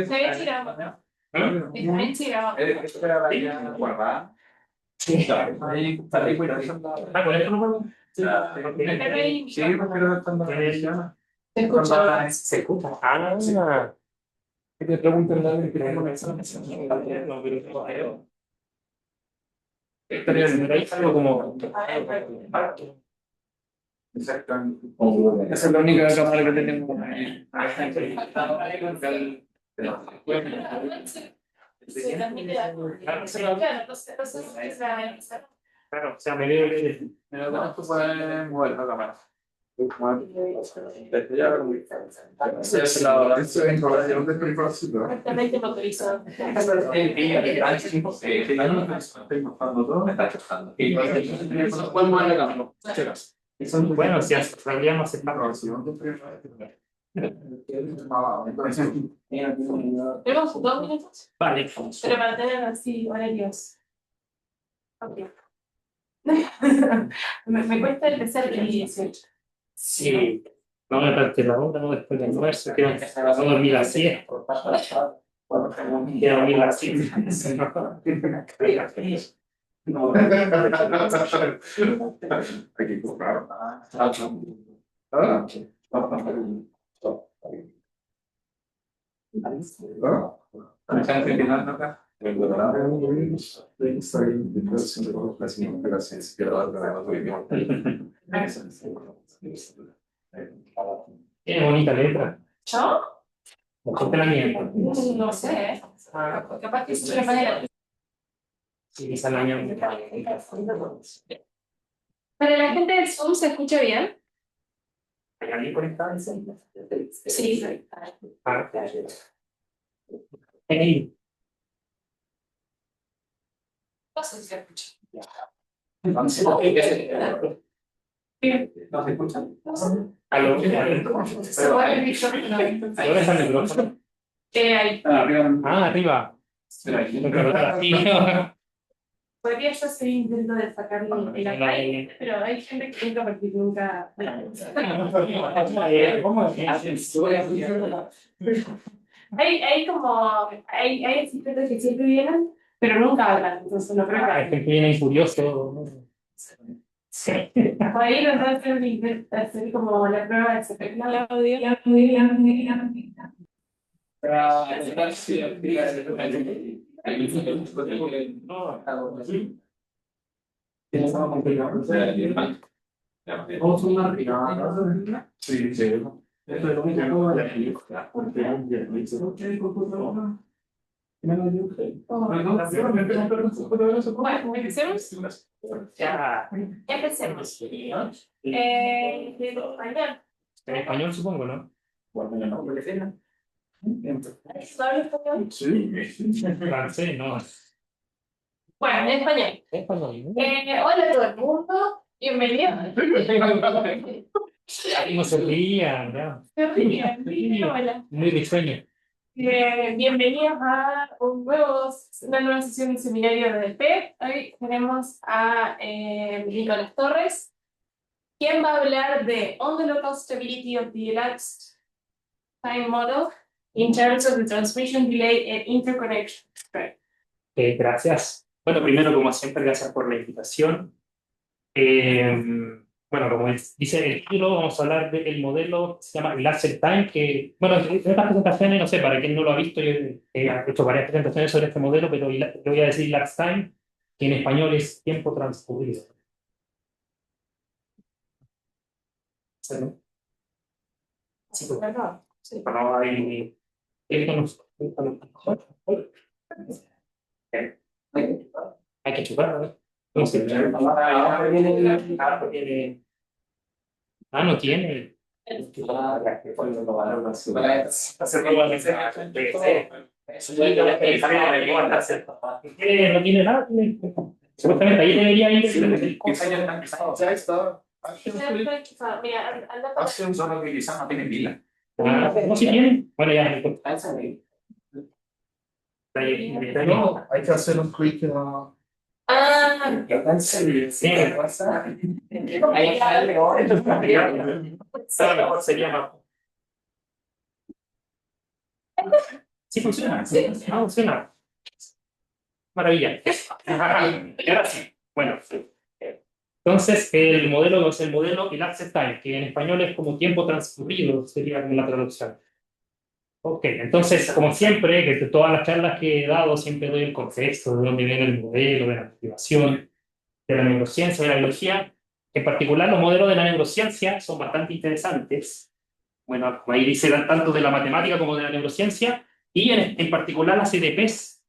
Está bien tirado. Está bien tirado. Sí, ahí con esto no puedo. Sí, Se escucha. Se escucha. Ah, que te preguntan la vez que tengo estaría bien, ahí algo como. Exacto. Esa es la única cámara que tenemos. Claro, o sea, me dio que. Mira, con esto pueden mover la cámara. Perfectamente motorizado. Bueno, si en realidad no se está. Tenemos 2 minutos, Vale. pero para tener así horarios. Ok. Me cuesta empezar el 18. Sí. No me parte la hora, no después del almuerzo, quiero empezar a dormir la siesta. Quiero dormir la siesta. Hay que comprar. Tiene bonita letra. ¿Yo? Mejor que la mía. No sé. Capaz que es una manera. Sí, esa es la mía. Para la gente del Zoom, ¿se escucha bien? ¿Hay alguien conectado? Sí. Ah, hey. No sé si se escucha. ¿No se escucha? ¿Aló? Se mueve el micrófono. ¿Dónde está el micrófono? Ahí. Ah, arriba. Podría yo seguir intentando de sacar el aire, pero hay gente que nunca porque nunca. Hay como. Hay asistentes que siempre vienen, pero nunca hablan, entonces no creo que. Hay gente que viene furioso. Sí. Por ahí nos hacer como la prueba de detectar el audio. Sí, sí. Esto es lo único Bueno, empecemos. Ya. Empecemos. Español. En español supongo, ¿no? ¿Hablo español? Francés, no. Bueno, en español. Español. Hola a todo el mundo. Bienvenido. No se rían, ya. Hola. Muy risueño. Bienvenidos a una nueva sesión del seminario de DP. Hoy tenemos a Nicolás Torres, quien va a hablar de On the Local Stability of the Elapsed Time Model in terms of the transmission delay and interconnection. Gracias. Bueno, primero, como siempre, gracias por la invitación. Bueno, como dice el título, vamos a hablar del modelo que se llama Elapsed Time, que, bueno, en estas presentaciones, no sé, para quien no lo ha visto, yo he hecho varias presentaciones sobre este modelo, pero le voy a decir Elapsed Time, que en español es tiempo transcurrido. ¿Sí? Sí, bueno, hay que chupar, ¿no? No sé. No tiene. No tiene nada. Supuestamente ahí debería ir. Ya está. Mira, anda Hace un solo utilizar, no tiene pila. No, si tiene. Bueno, ya. No, hay que hacer un clic en la. Sí. Mejor sería más. Sí funciona, sí, funciona. Maravilla. Y ahora sí. Bueno, entonces el modelo es el modelo elapsed time, que en español es como tiempo transcurrido, sería como la traducción. Ok, entonces, como siempre, que de todas las charlas que he dado, siempre doy el contexto de dónde viene el modelo, de la motivación, de la neurociencia, de la biología. En particular, los modelos de la neurociencia son bastante interesantes. Bueno, ahí dice tanto de la matemática como de la neurociencia, y en particular las EDPs,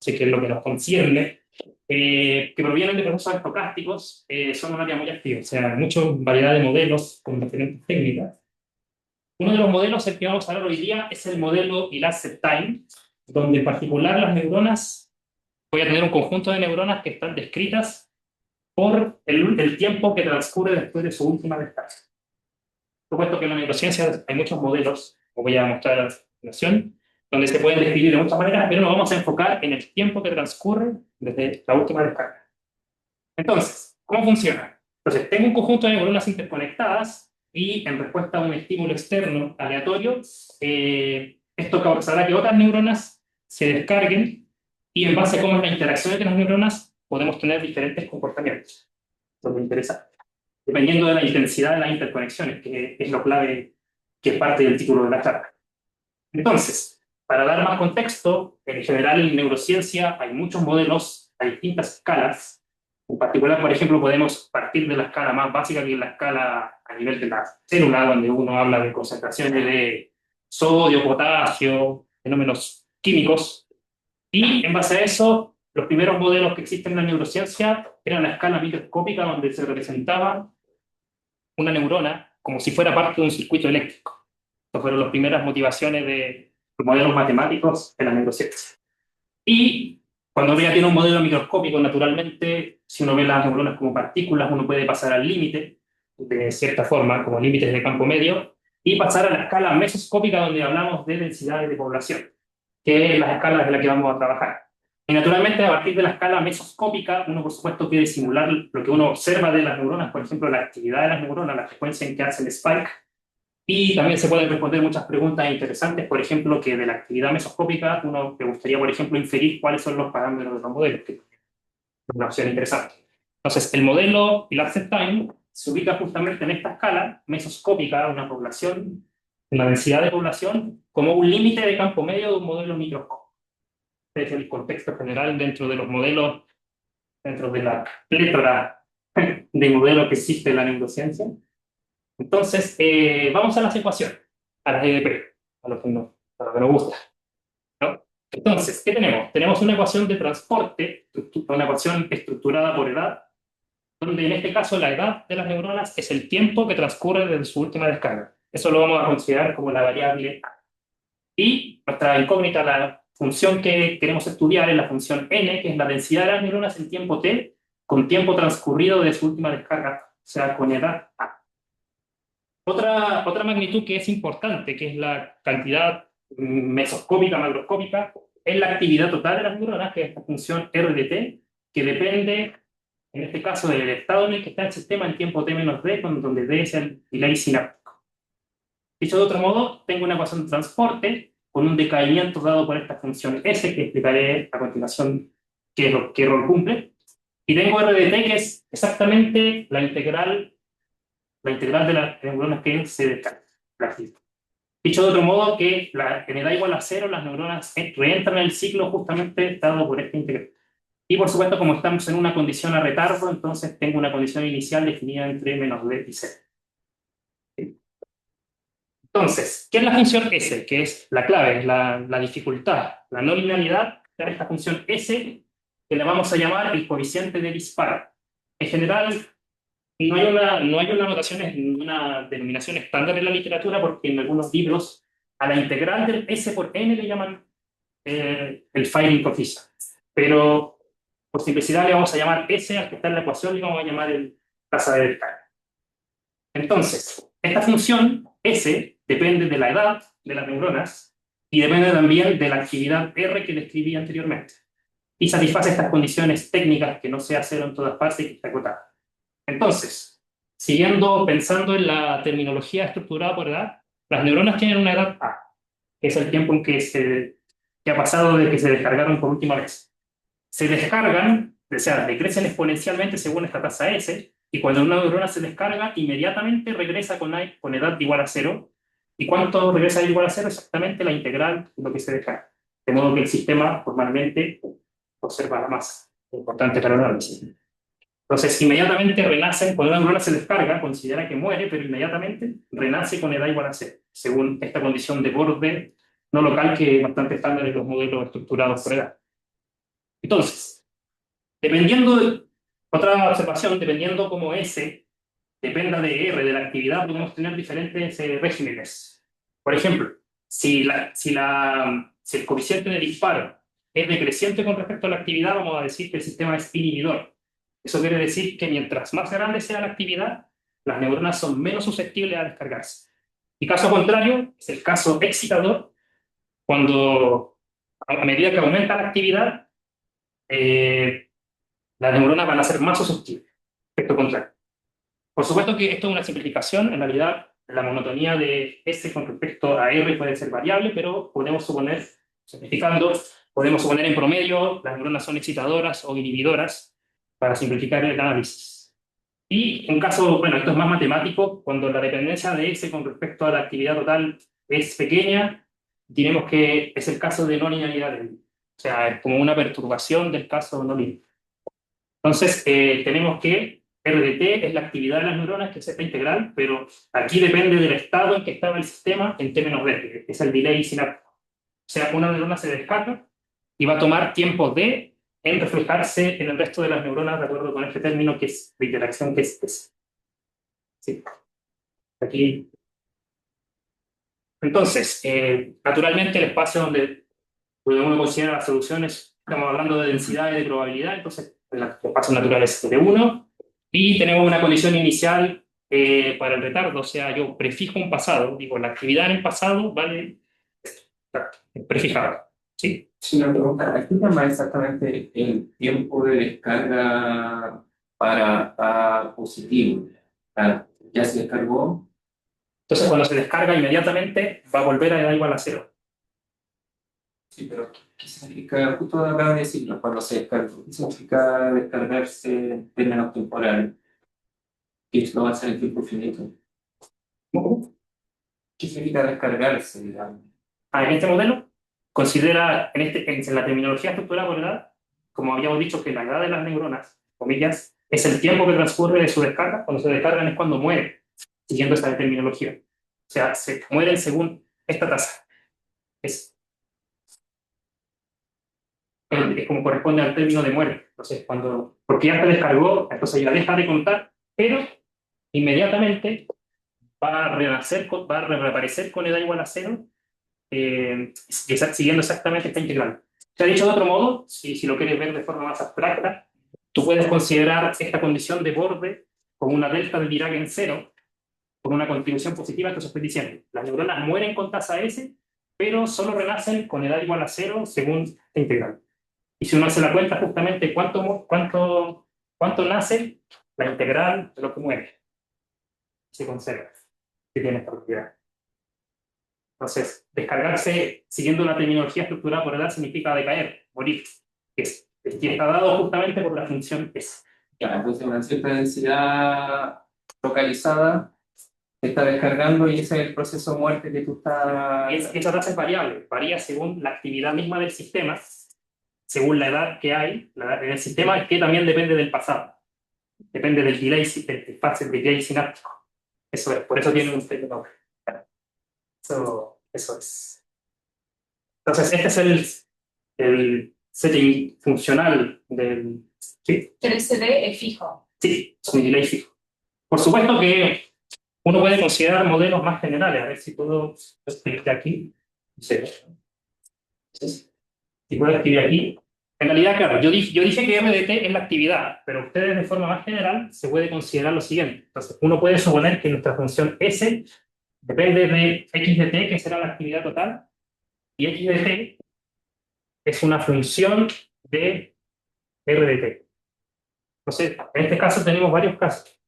que es lo que nos concierne, que provienen de procesos estocásticos, son un área muy activa. O sea, hay mucha variedad de modelos con diferentes técnicas. Uno de los modelos el que vamos a hablar hoy día es el modelo Elapsed Time, donde en particular las neuronas, voy a tener un conjunto de neuronas que están descritas por el tiempo que transcurre después de su última descarga. Por supuesto que en la neurociencia hay muchos modelos, como voy a mostrar a continuación, donde se pueden describir de muchas maneras, pero nos vamos a enfocar en el tiempo que transcurre desde la última descarga. Entonces, ¿cómo funciona? Entonces, tengo un conjunto de neuronas interconectadas y en respuesta a un estímulo externo aleatorio, esto causará que otras neuronas se descarguen y en base a cómo es la interacción entre las neuronas podemos tener diferentes comportamientos. Esto es muy interesante. Dependiendo de la intensidad de las interconexiones, que es lo clave, que es parte del título de la charla. Entonces, para dar más contexto, en general en neurociencia hay muchos modelos a distintas escalas. En particular, por ejemplo, podemos partir de la escala más básica, que es la escala a nivel de la célula, donde uno habla de concentraciones de sodio, potasio, fenómenos químicos. Y en base a eso, los primeros modelos que existen en la neurociencia eran la escala microscópica, donde se representaba una neurona como si fuera parte de un circuito eléctrico. Estas fueron las primeras motivaciones de los modelos matemáticos de la neurociencia. Y cuando uno ya tiene un modelo microscópico, naturalmente, si uno ve las neuronas como partículas, uno puede pasar al límite, de cierta forma, como límites de campo medio, y pasar a la escala mesoscópica, donde hablamos de densidades de población, que es las escalas de las que vamos a trabajar. Y naturalmente, a partir de la escala mesoscópica, uno por supuesto quiere simular lo que uno observa de las neuronas, por ejemplo, la actividad de las neuronas, la frecuencia en que hace el spike, y también se pueden responder muchas preguntas interesantes, por ejemplo, que de la actividad mesoscópica uno le gustaría, por ejemplo, inferir cuáles son los parámetros de los modelos, que es una opción interesante. Entonces, el modelo Elapsed Time se ubica justamente en esta escala mesoscópica, una población, una densidad de población, como un límite de campo medio de un modelo microscópico. Este es el contexto general dentro de los modelos, dentro de la plétora de modelos que existe en la neurociencia. Entonces, vamos a las ecuaciones, a las EDP, a lo que nos gusta, ¿no? Entonces, ¿qué tenemos? Tenemos una ecuación de transporte, una ecuación estructurada por edad, donde en este caso la edad de las neuronas es el tiempo que transcurre desde su última descarga. Eso lo vamos a considerar como la variable A. Y nuestra incógnita, la función que queremos estudiar es la función n, que es la densidad de las neuronas en tiempo t, con tiempo transcurrido de su última descarga, o sea, con edad A. Otra magnitud que es importante, que es la cantidad mesoscópica, macroscópica, es la actividad total de las neuronas, que es esta función R de t, que depende, en este caso, del estado en el que está el sistema en tiempo t menos d, donde d es el delay sináptico. Dicho de otro modo, tengo una ecuación de transporte con un decaimiento dado por esta función S, que explicaré a continuación qué rol cumple, y tengo R de t, que es exactamente la integral de las neuronas que se descargan. Dicho de otro modo, que en edad igual a cero, las neuronas reentran en el ciclo justamente dado por esta integral. Y por supuesto, como estamos en una condición a retardo, entonces tengo una condición inicial definida entre menos d y c. Entonces, ¿qué es la función S? Que es la clave, es la dificultad, la no linealidad de esta función S, que le vamos a llamar el coeficiente de disparo. En general, no hay una notación, una denominación estándar en la literatura, porque en algunos libros a la integral del S por n le llaman el firing coefficient. Pero por simplicidad le vamos a llamar S al que está en la ecuación y vamos a llamar el tasa de descarga. Entonces, esta función S depende de la edad de las neuronas y depende también de la actividad R que describí anteriormente. Y satisface estas condiciones técnicas que no sea cero en todas partes y que está acotada. Entonces, pensando en la terminología estructurada por edad, las neuronas tienen una edad A, que es el tiempo en que se ¿Qué ha pasado desde que se descargaron por última vez? Se descargan, o sea, decrecen exponencialmente según esta tasa S, y cuando una neurona se descarga, inmediatamente regresa con edad igual a cero. ¿Y cuánto regresa igual a cero? Exactamente la integral de lo que se descarga. De modo que el sistema formalmente conserva la masa. Importante para el análisis. Entonces, inmediatamente renacen, cuando una neurona se descarga, considera que muere, pero inmediatamente renace con edad igual a cero, según esta condición de borde no local que es bastante estándar en los modelos estructurados por edad. Entonces, otra observación, dependiendo cómo S dependa de R, de la actividad, podemos tener diferentes regímenes. Por ejemplo, si el coeficiente de disparo es decreciente con respecto a la actividad, vamos a decir que el sistema es inhibidor. Eso quiere decir que mientras más grande sea la actividad, las neuronas son menos susceptibles a descargarse. Y caso contrario, es el caso excitador, cuando a medida que aumenta la actividad, las neuronas van a ser más susceptibles. Efecto contrario. Por supuesto que esto es una simplificación, en realidad la monotonía de S con respecto a R puede ser variable, pero podemos suponer, simplificando, podemos suponer en promedio las neuronas son excitadoras o inhibidoras para simplificar el análisis. Y un caso, bueno, esto es más matemático, cuando la dependencia de S con respecto a la actividad total es pequeña, diremos que es el caso de no linealidad. O sea, es como una perturbación del caso no lineal. Entonces, tenemos que RDT es la actividad de las neuronas, que es esta integral, pero aquí depende del estado en que estaba el sistema en términos de, que es el delay sináptico. O sea, una neurona se descarga y va a tomar tiempo D en reflejarse en el resto de las neuronas, de acuerdo con este término que es de interacción que es. Sí. Aquí. Entonces, naturalmente el espacio donde uno considera las soluciones, estamos hablando de densidad y de probabilidad, entonces el espacio natural es de 1, y tenemos una condición inicial para el retardo, o sea, yo prefijo un pasado, digo, la actividad en el pasado vale prefijada, ¿sí? Sí, una pregunta. ¿A qué llama exactamente el tiempo de descarga para A positivo? Ah, ¿ya se descargó? Entonces, cuando se descarga inmediatamente, va a volver a edad igual a 0. Sí, pero ¿qué significa? Justo acabas de decirlo, cuando se descarga. ¿Qué significa descargarse en términos temporales? ¿Qué esto va a ser en tiempo finito? ¿Qué significa descargarse, digamos? En este modelo, considera, en la terminología estructurada por edad, como habíamos dicho, que la edad de las neuronas, comillas, es el tiempo que transcurre de su descarga. Cuando se descargan es cuando muere, siguiendo esa terminología. O sea, se mueren según esta tasa. Es como corresponde al término de muerte. Entonces, porque ya se descargó, entonces ya deja de contar, pero inmediatamente va a renacer, va a reaparecer con edad igual a 0, siguiendo exactamente esta integral. Se ha dicho de otro modo, si lo quieres ver de forma más abstracta, tú puedes considerar esta condición de borde como una delta de Dirac en 0, con una contribución positiva. Entonces estoy diciendo, las neuronas mueren con tasa S, pero solo renacen con edad igual a 0 según esta integral. Y si uno hace la cuenta justamente cuánto nace, la integral de lo que muere se conserva, que tiene esta propiedad. Entonces, descargarse siguiendo la terminología estructurada por edad significa decaer, morir, que está dado justamente por la función S. Ya, entonces una cierta densidad localizada se está descargando y ese es el proceso de muerte que tú estás... Esa tasa es variable, varía según la actividad misma del sistema, según la edad que hay, la edad en el sistema, que también depende del pasado. Depende del delay, del delay sináptico. Eso es, por eso tiene un término. Eso es. Entonces, este es el setting funcional del... ¿Sí? Pero el CD es fijo. Sí, es un delay fijo. Por supuesto que uno puede considerar modelos más generales. A ver si puedo escribir aquí. Sí. Si puedo escribir aquí. En realidad, claro, yo dije que RDT es la actividad, pero ustedes de forma más general se puede considerar lo siguiente. Entonces, uno puede suponer que nuestra función S depende de x de t, que será la actividad total, y x de t es una función de R de t. Entonces, en este caso tenemos varios casos,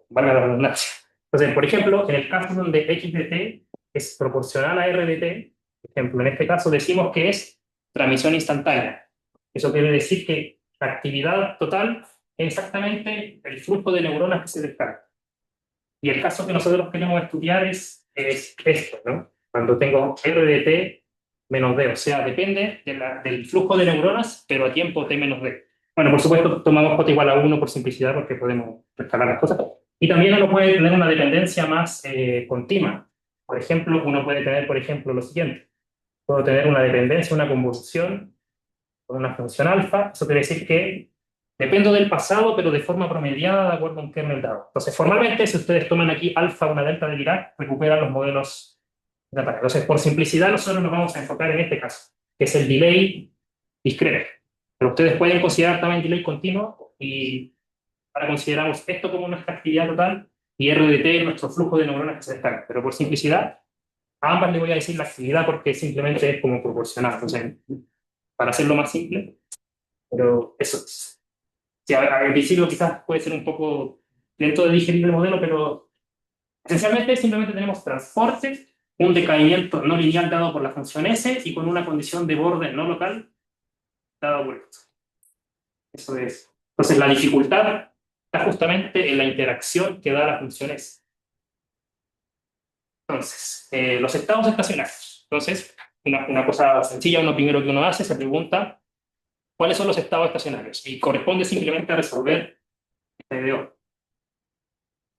valga la redundancia. Entonces, por ejemplo, en el caso donde x de t es proporcional a R de t, Por ejemplo, en este caso decimos que es transmisión instantánea. Eso quiere decir que la actividad total es exactamente el flujo de neuronas que se descarga. Y el caso que nosotros queremos estudiar es esto, ¿no? Cuando tengo R de t menos d, o sea, depende del flujo de neuronas, pero a tiempo t menos d. Bueno, por supuesto, tomamos j igual a 1 por simplicidad, porque podemos escalar las cosas. Y también uno puede tener una dependencia más continua. Por ejemplo, uno puede tener, por ejemplo, lo siguiente. Puedo tener una dependencia, una convolución con una función alfa. Eso quiere decir que dependo del pasado, pero de forma promediada de acuerdo a un kernel dado. Entonces, formalmente, si ustedes toman aquí alfa, una delta de Dirac, recuperan los modelos de ataque. Entonces, por simplicidad, nosotros nos vamos a enfocar en este caso, que es el delay discreto. Pero ustedes pueden considerar también delay continuo, y ahora consideramos esto como nuestra actividad total y R de t nuestro flujo de neuronas que se descarga. Pero por simplicidad, a ambas le voy a decir la actividad porque simplemente es como proporcional. Entonces, para hacerlo más simple, pero eso es. Sí, al principio quizás puede ser un poco lento de digerir el modelo, pero esencialmente simplemente tenemos transporte, un decaimiento no lineal dado por la función S y con una condición de borde no local dada por esto. Eso es. Entonces la dificultad está justamente en la interacción que da la función S. Entonces, los estados estacionarios. Entonces, una cosa sencilla, uno primero que uno hace, se pregunta cuáles son los estados estacionarios y corresponde simplemente a resolver este EDO.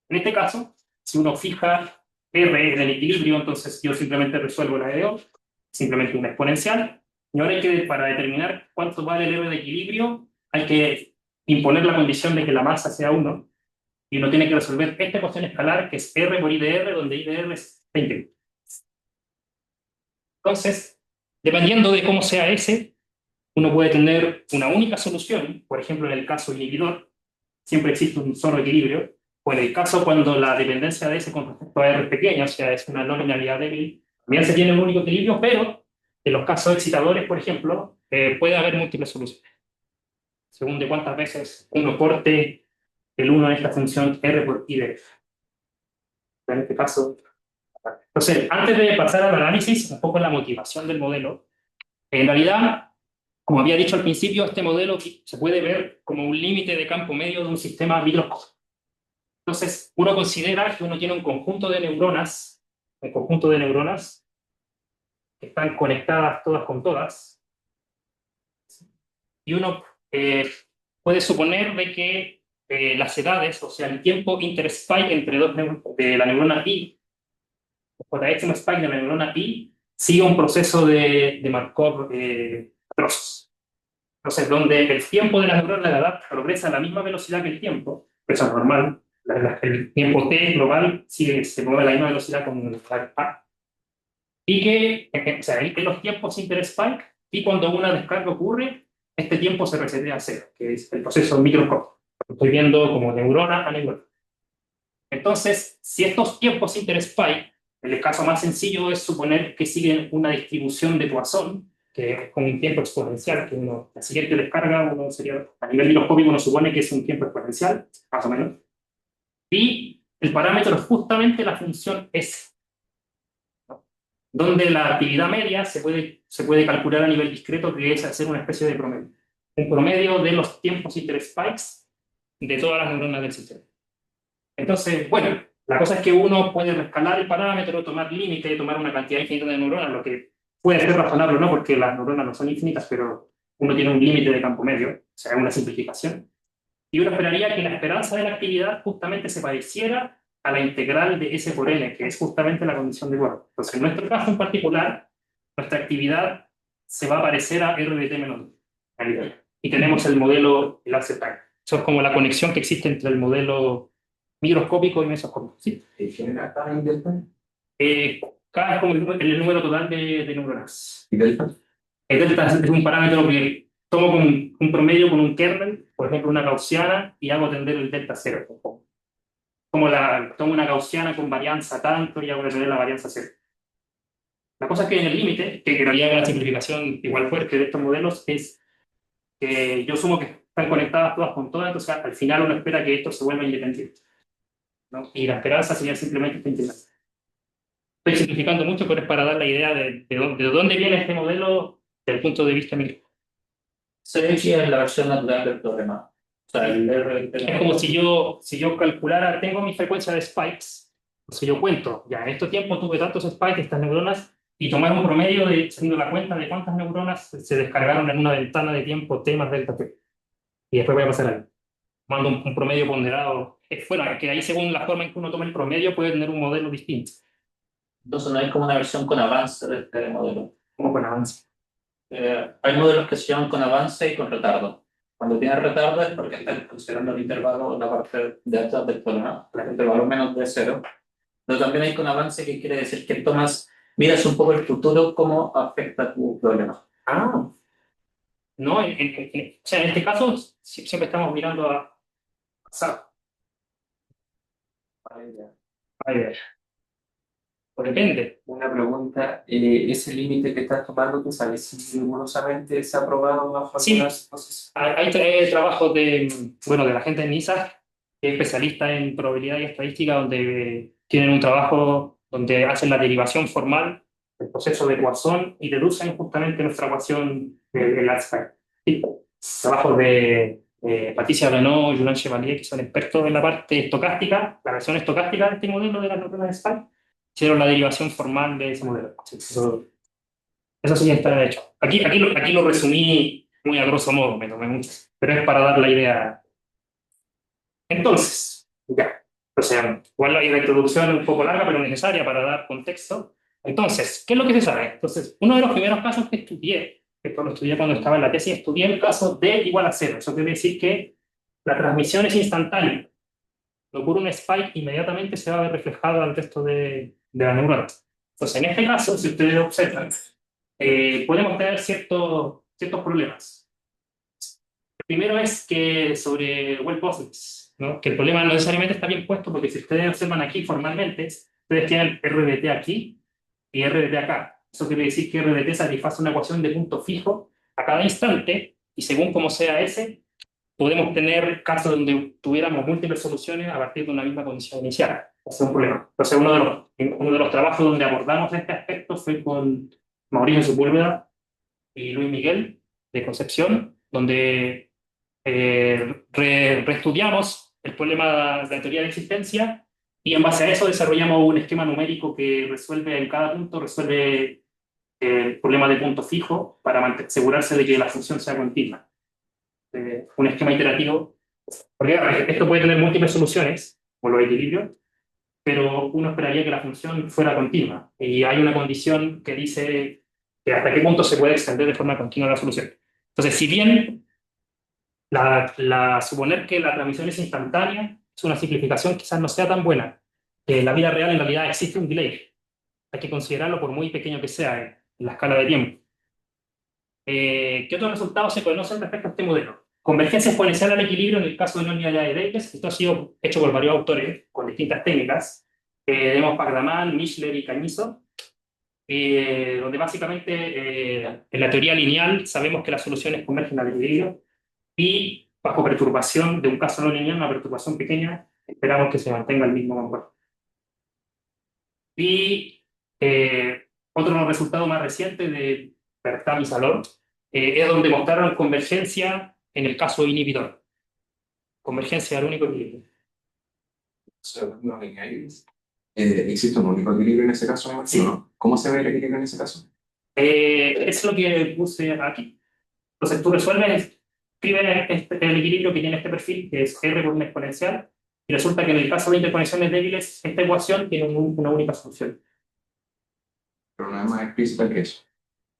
En este caso, si uno fija R en el equilibrio, entonces yo simplemente resuelvo la EDO, simplemente una exponencial, y ahora para determinar cuánto vale el R de equilibrio, hay que imponer la condición de que la masa sea 1, y uno tiene que resolver esta ecuación escalar, que es R por I de R, donde I de R es 20. Entonces, dependiendo de cómo sea S, uno puede tener una única solución, por ejemplo, en el caso inhibidor, siempre existe un solo equilibrio, o en el caso cuando la dependencia de S con respecto a R es pequeña, o sea, es una no linealidad débil, también se tiene un único equilibrio, pero en los casos excitadores, por ejemplo, puede haber múltiples soluciones, según de cuántas veces uno corte el 1 en esta función R por I de F. En este caso, entonces, antes de pasar al análisis, un poco la motivación del modelo, en realidad, como había dicho al principio, este modelo se puede ver como un límite de campo medio de un sistema microscópico. Entonces, uno considera que uno tiene un conjunto de neuronas que están conectadas todas con todas, y uno puede suponer de que las edades, o sea, el tiempo interspike entre dos de la neurona pi, o la décimo spike de la neurona pi, sigue un proceso de Markov trozos. Entonces, donde el tiempo de la neurona de la edad progresa a la misma velocidad que el tiempo, eso es normal, el tiempo t global se mueve a la misma velocidad con el A. Y que, o sea, en los tiempos interspike, y cuando una descarga ocurre, este tiempo se resetea a cero, que es el proceso microscópico. Estoy viendo como neurona a neurona. Entonces, si estos tiempos interspike, el caso más sencillo es suponer que siguen una distribución de Poisson, que es con un tiempo exponencial, que la siguiente descarga uno sería, a nivel microscópico uno supone que es un tiempo exponencial, más o menos, y el parámetro es justamente la función S, ¿no? Donde la actividad media se puede calcular a nivel discreto, que es hacer una especie de promedio, un promedio de los tiempos interspikes de todas las neuronas del sistema. Entonces, bueno, la cosa es que uno puede rescalar el parámetro, tomar límite, tomar una cantidad infinita de neuronas, lo que puede ser razonable o no, porque las neuronas no son infinitas, pero uno tiene un límite de campo medio, o sea, una simplificación. Y uno esperaría que la esperanza de la actividad justamente se pareciera a la integral de S por N, que es justamente la condición de Born. Entonces, en nuestro caso en particular, nuestra actividad se va a parecer a R de t menos d. Y tenemos el modelo elapsed time. Eso es como la conexión que existe entre el modelo microscópico y mesoscópico. ¿Sí? ¿Genera K y delta? K es como el número total de neuronas. ¿Y delta? El delta es un parámetro que tomo como un promedio con un kernel, por ejemplo una gaussiana, y hago tender el delta a cero. Tomo una gaussiana con varianza tanto y hago tender la varianza cero. La cosa es que en el límite, que en realidad es una simplificación igual fuerte de estos modelos, es que yo sumo que están conectadas todas con todas, entonces al final uno espera que esto se vuelva independiente, ¿no? Y la esperanza sería simplemente esta integral. Estoy simplificando mucho, pero es para dar la idea de dónde viene este modelo desde el punto de vista militar. CX es la versión natural del problema. O sea, el Es como si yo calculara, tengo mi frecuencia de spikes, si yo cuento, ya en estos tiempos tuve tantos spikes, estas neuronas, y tomar un promedio de, haciendo la cuenta de cuántas neuronas se descargaron en una ventana de tiempo T más delta T. Y después voy a pasar ahí. Mando un promedio ponderado. Bueno, que ahí según la forma en que uno toma el promedio puede tener un modelo distinto. Entonces no hay como una versión con avance de este modelo. Como con avance. Hay modelos que se llaman con avance y con retardo. Cuando tienes retardo es porque estás considerando el intervalo, la parte de atrás del problema, el intervalo menos de cero. Pero también hay con avance, que quiere decir que miras un poco el futuro, cómo afecta tu problema. Ah, no, o sea, en este caso siempre estamos mirando a pasado. A ver, pues depende. Una pregunta, ese límite que estás tomando, ¿tú sabes si rigurosamente se ha aprobado bajo Sí. algunas cosas? Hay trabajos bueno, de la gente de NISA, que es especialista en probabilidad y estadística, donde tienen un trabajo donde hacen la derivación formal del proceso de Poisson y deducen justamente nuestra ecuación del Einstein. Sí. Trabajos de Patricia Renaud y Julien Chevalier, que son expertos en la parte estocástica, la versión estocástica de este modelo de las neuronas de Spike, hicieron la derivación formal de ese modelo. Sí, eso sí está hecho. Aquí lo resumí muy a grosso modo, me tomé mucho, pero es para dar la idea. Entonces, ya. O sea, igual la introducción es un poco larga, pero necesaria para dar contexto. Entonces, ¿qué es lo que se sabe? Entonces, uno de los primeros casos que estudié, que esto lo estudié cuando estaba en la tesis, estudié el caso D igual a cero. Eso quiere decir que la transmisión es instantánea. Ocurre un spike, inmediatamente se va a ver reflejado al resto de la neurona. Entonces, en este caso, si ustedes observan, podemos tener ciertos problemas. El primero es que sobre well positives, ¿no? Que el problema no necesariamente está bien puesto, porque si ustedes observan aquí formalmente, ustedes tienen RDT aquí y RDT acá. Eso quiere decir que RDT satisface una ecuación de punto fijo a cada instante, y según como sea ese, podemos tener casos donde tuviéramos múltiples soluciones a partir de una misma condición inicial. Ese es un problema. Entonces, uno de los trabajos donde abordamos este aspecto fue con Mauricio Sepúlveda y Luis Miguel de Concepción, donde reestudiamos el problema de la teoría de existencia, y en base a eso desarrollamos un esquema numérico que resuelve en cada punto, resuelve el problema de punto fijo para asegurarse de que la función sea continua. Un esquema iterativo, porque esto puede tener múltiples soluciones, por los equilibrios, pero uno esperaría que la función fuera continua. Y hay una condición que dice que hasta qué punto se puede extender de forma continua la solución. Entonces, si bien suponer que la transmisión es instantánea es una simplificación, quizás no sea tan buena. En la vida real, en realidad, existe un delay. Hay que considerarlo por muy pequeño que sea en la escala de tiempo. ¿Qué otros resultados se conocen respecto a este modelo? Convergencia exponencial al equilibrio en el caso de no unidad de Davis. Esto ha sido hecho por varios autores con distintas técnicas. Tenemos Pagdaman, Mischler y Cañizo, donde básicamente en la teoría lineal sabemos que las soluciones convergen al equilibrio, y bajo perturbación de un caso no lineal, una perturbación pequeña, esperamos que se mantenga el mismo comportamiento. Y otro resultado más reciente de Bertam y Salor es donde mostraron convergencia en el caso inhibidor. Convergencia al único equilibrio. ¿Existe un único equilibrio en ese caso, me imagino, Sí. ¿no? ¿Cómo se ve el equilibrio en ese caso? Es lo que puse aquí. Entonces tú resuelves, escribes el equilibrio que tiene este perfil, que es R por una exponencial, y resulta que en el caso de interconexiones débiles, esta ecuación tiene una única solución. Pero no es más explícita que eso.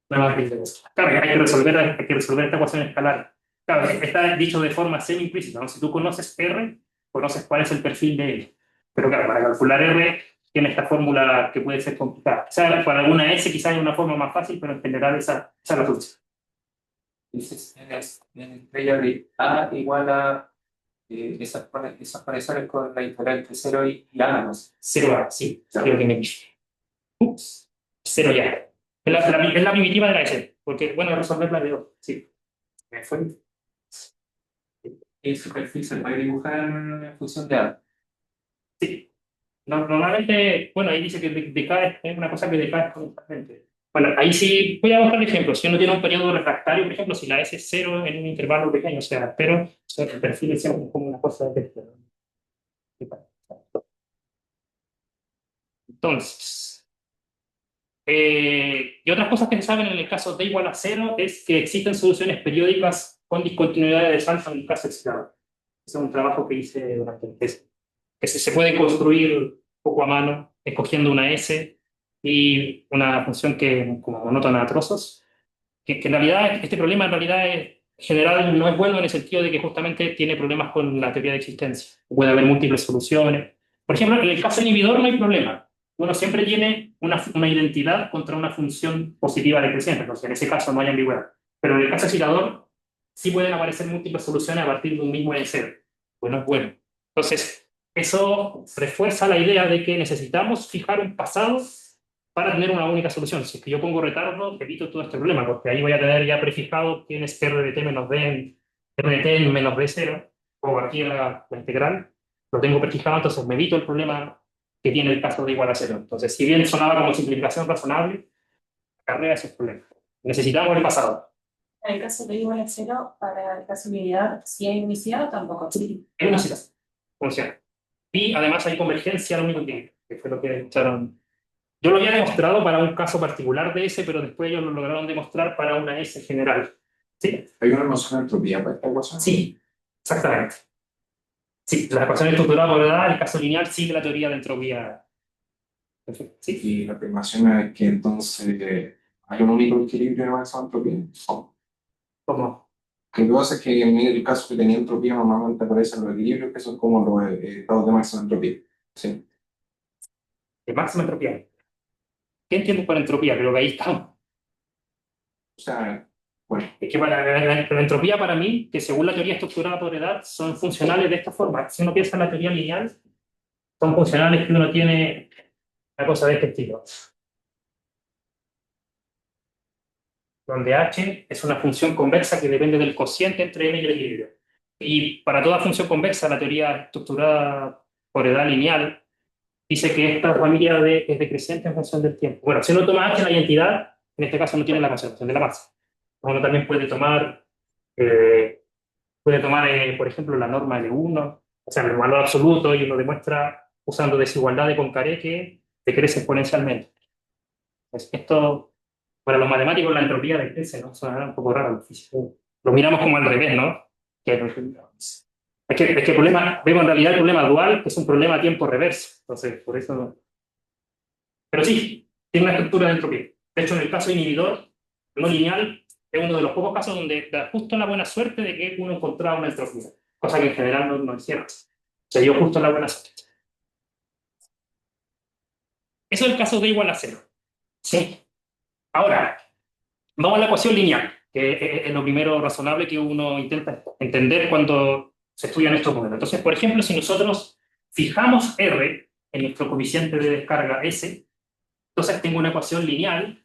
Nada más que eso. Claro, hay que resolver esta ecuación escalar. Claro, está dicho de forma semi-implícita, ¿no? Si tú conoces R, conoces cuál es el perfil de L. Pero claro, para calcular R tiene esta fórmula que puede ser complicada. O sea, para alguna S quizás hay una forma más fácil, pero en general esa es la solución. Dices, en estrella de A igual a esas conexiones con la intervalo entre 0 y A, no sé. 0A, sí, creo que me dije. Ups, 0 ya. Es la primitiva de la S, porque, bueno, resolverla de 2, sí. Me fue. Ese perfil se puede dibujar en función de A. Sí. Normalmente, bueno, ahí dice que decae, es una cosa que decae constantemente. Bueno, ahí sí, voy a buscar ejemplos. Si uno tiene un periodo refractario, por ejemplo, si la S es cero en un intervalo pequeño, o sea, pero el perfil es siempre como una cosa de texto. Entonces, y otras cosas que se saben en el caso d igual a cero es que existen soluciones periódicas con discontinuidad de salto en el caso excitado. Ese es un trabajo que hice durante el tesis. Que se puede construir poco a mano, escogiendo una S y una función que como monótona a trozos, que en realidad este problema en realidad es general, no es bueno en el sentido de que justamente tiene problemas con la teoría de existencia. Puede haber múltiples soluciones. Por ejemplo, en el caso inhibidor no hay problema. Uno siempre tiene una identidad contra una función positiva decreciente, entonces en ese caso no hay ambigüedad. Pero en el caso excitador sí pueden aparecer múltiples soluciones a partir de un mismo N0. Bueno, es bueno. Entonces, eso refuerza la idea de que necesitamos fijar un pasado para tener una única solución. Si es que yo pongo retardo, evito todo este problema, porque ahí voy a tener ya prefijado quién es R de t menos d en R de t en menos d0, o aquí en la integral, lo tengo prefijado, entonces me evito el problema que tiene el caso de igual a cero. Entonces, si bien sonaba como simplificación razonable, acarrea esos problemas. Necesitamos el pasado. En el caso de igual a cero, para el caso de unidad, si hay unicidad o tampoco. Sí, es unicidad. Funciona. Y además hay convergencia al único tiempo, que fue lo que echaron. Yo lo había demostrado para un caso particular de S, pero después ellos lo lograron demostrar para una S general. ¿Sí? ¿Hay una noción de entropía para esta ecuación? Sí, exactamente. Sí, la ecuación estructurada por edad, el caso lineal, sigue la teoría de entropía. Perfecto. Sí. Y la afirmación es que entonces hay un único equilibrio en esa entropía. No. ¿Cómo? Lo que pasa es que en el caso que tenía entropía normalmente aparecen los equilibrios que son como los estados de máxima entropía. Sí. De máxima entropía. ¿Qué entiendes por entropía? Creo que ahí estamos. O sea, bueno, Es que para la entropía para mí, que según la teoría estructurada por edad, son funcionales de esta forma. Si uno piensa en la teoría lineal, son funcionales que uno tiene una cosa de este estilo. Donde h es una función convexa que depende del cociente entre n y el equilibrio. Y para toda función convexa, la teoría estructurada por edad lineal dice que esta familia es decreciente en función del tiempo. Bueno, si uno toma h la identidad, en este caso no tiene la conservación de la masa. Uno también puede tomar, por ejemplo, la norma L1, o sea, el valor absoluto, y uno demuestra usando desigualdad de Poincaré que decrece exponencialmente. Pues esto, para los matemáticos, la entropía decrece, ¿no? Suena un poco raro. Lo miramos como al revés, ¿no? Es que el problema, vemos en realidad el problema dual, que es un problema a tiempo reverso. Entonces, por eso no. Pero sí, tiene una estructura de entropía. De hecho, en el caso inhibidor no lineal, es uno de los pocos casos donde da justo la buena suerte de que uno encontraba una entropía, cosa que en general no hicieron. Se dio justo la buena suerte. Eso es el caso de igual a cero. Sí. Ahora, vamos a la ecuación lineal, que es lo primero razonable que uno intenta entender cuando se estudian estos modelos. Entonces, por ejemplo, si nosotros fijamos R en nuestro coeficiente de descarga S, entonces tengo una ecuación lineal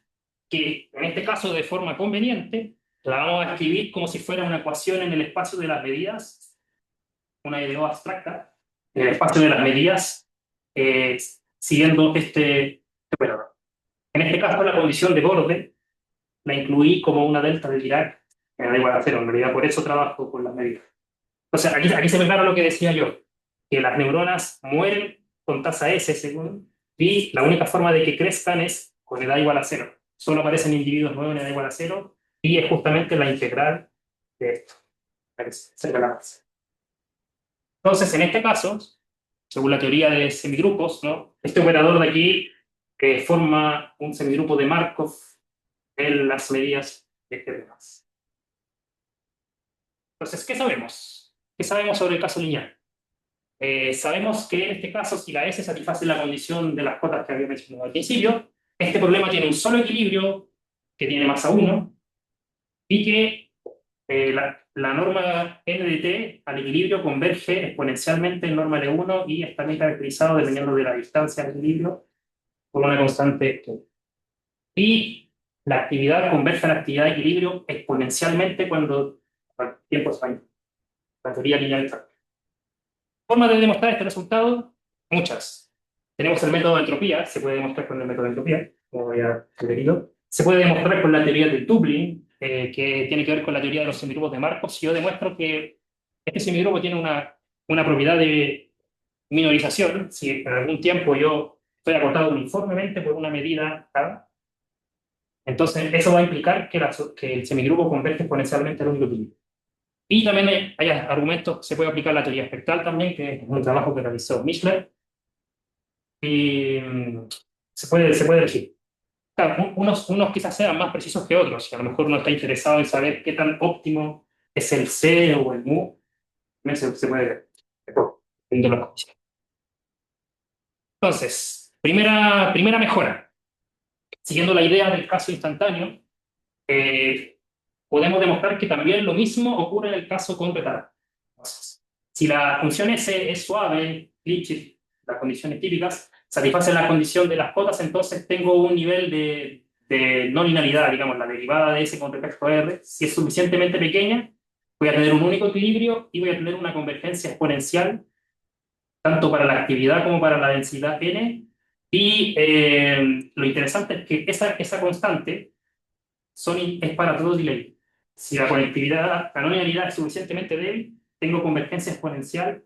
que, en este caso, de forma conveniente, la vamos a escribir como si fuera una ecuación en el espacio de las medidas, una IDO abstracta, en el espacio de las medidas, siguiendo este operador. En este caso, la condición de borde la incluí como una delta de Dirac, que me da igual a cero, en realidad por eso trabajo con las medidas. Entonces, aquí se ve claro lo que decía yo, que las neuronas mueren con tasa S, según, y la única forma de que crezcan es con edad igual a cero. Solo aparecen individuos nuevos en edad igual a cero, y es justamente la integral de esto, la que se ve la base. Entonces, en este caso, según la teoría de semigrupos, ¿no? Este operador de aquí forma un semigrupo de Markov en las medidas extremas. Entonces, ¿qué sabemos? ¿Qué sabemos sobre el caso lineal? Sabemos que en este caso, si la S satisface la condición de las cotas que había mencionado al principio, este problema tiene un solo equilibrio que tiene masa 1 y que la norma n de t al equilibrio converge exponencialmente en norma L1 y está bien caracterizado dependiendo de la distancia al equilibrio por una constante. Y la actividad converge a la actividad de equilibrio exponencialmente cuando el tiempo es finito. La teoría lineal exacta. ¿Formas de demostrar este resultado? Muchas. tenemos el método de entropía, se puede demostrar con el método de entropía, como ya sugerido. Se puede demostrar con la teoría del Dublin, que tiene que ver con la teoría de los semigrupos de Markov. Si yo demuestro que este semigrupo tiene una propiedad de minorización, si en algún tiempo yo estoy acotado uniformemente por una medida dada, entonces eso va a implicar que el semigrupo converge exponencialmente al único equilibrio. Y también hay argumentos, se puede aplicar la teoría espectral también, que es un trabajo que realizó Mischler, y se puede elegir. Claro, unos quizás sean más precisos que otros, y a lo mejor uno está interesado en saber qué tan óptimo es el C o el mu, también se puede ver, dependiendo de las condiciones. Entonces, primera mejora. Siguiendo la idea del caso instantáneo, podemos demostrar que también lo mismo ocurre en el caso con retardo. Entonces, si la función S es suave, Cauchy, las condiciones típicas, satisface la condición de las cotas, entonces tengo un nivel de no linealidad, digamos, la derivada de S con respecto a R, si es suficientemente pequeña, voy a tener un único equilibrio y voy a tener una convergencia exponencial, tanto para la actividad como para la densidad N, y lo interesante es que esa constante es para todo delay. Si la conectividad, la no linealidad es suficientemente débil, tengo convergencia exponencial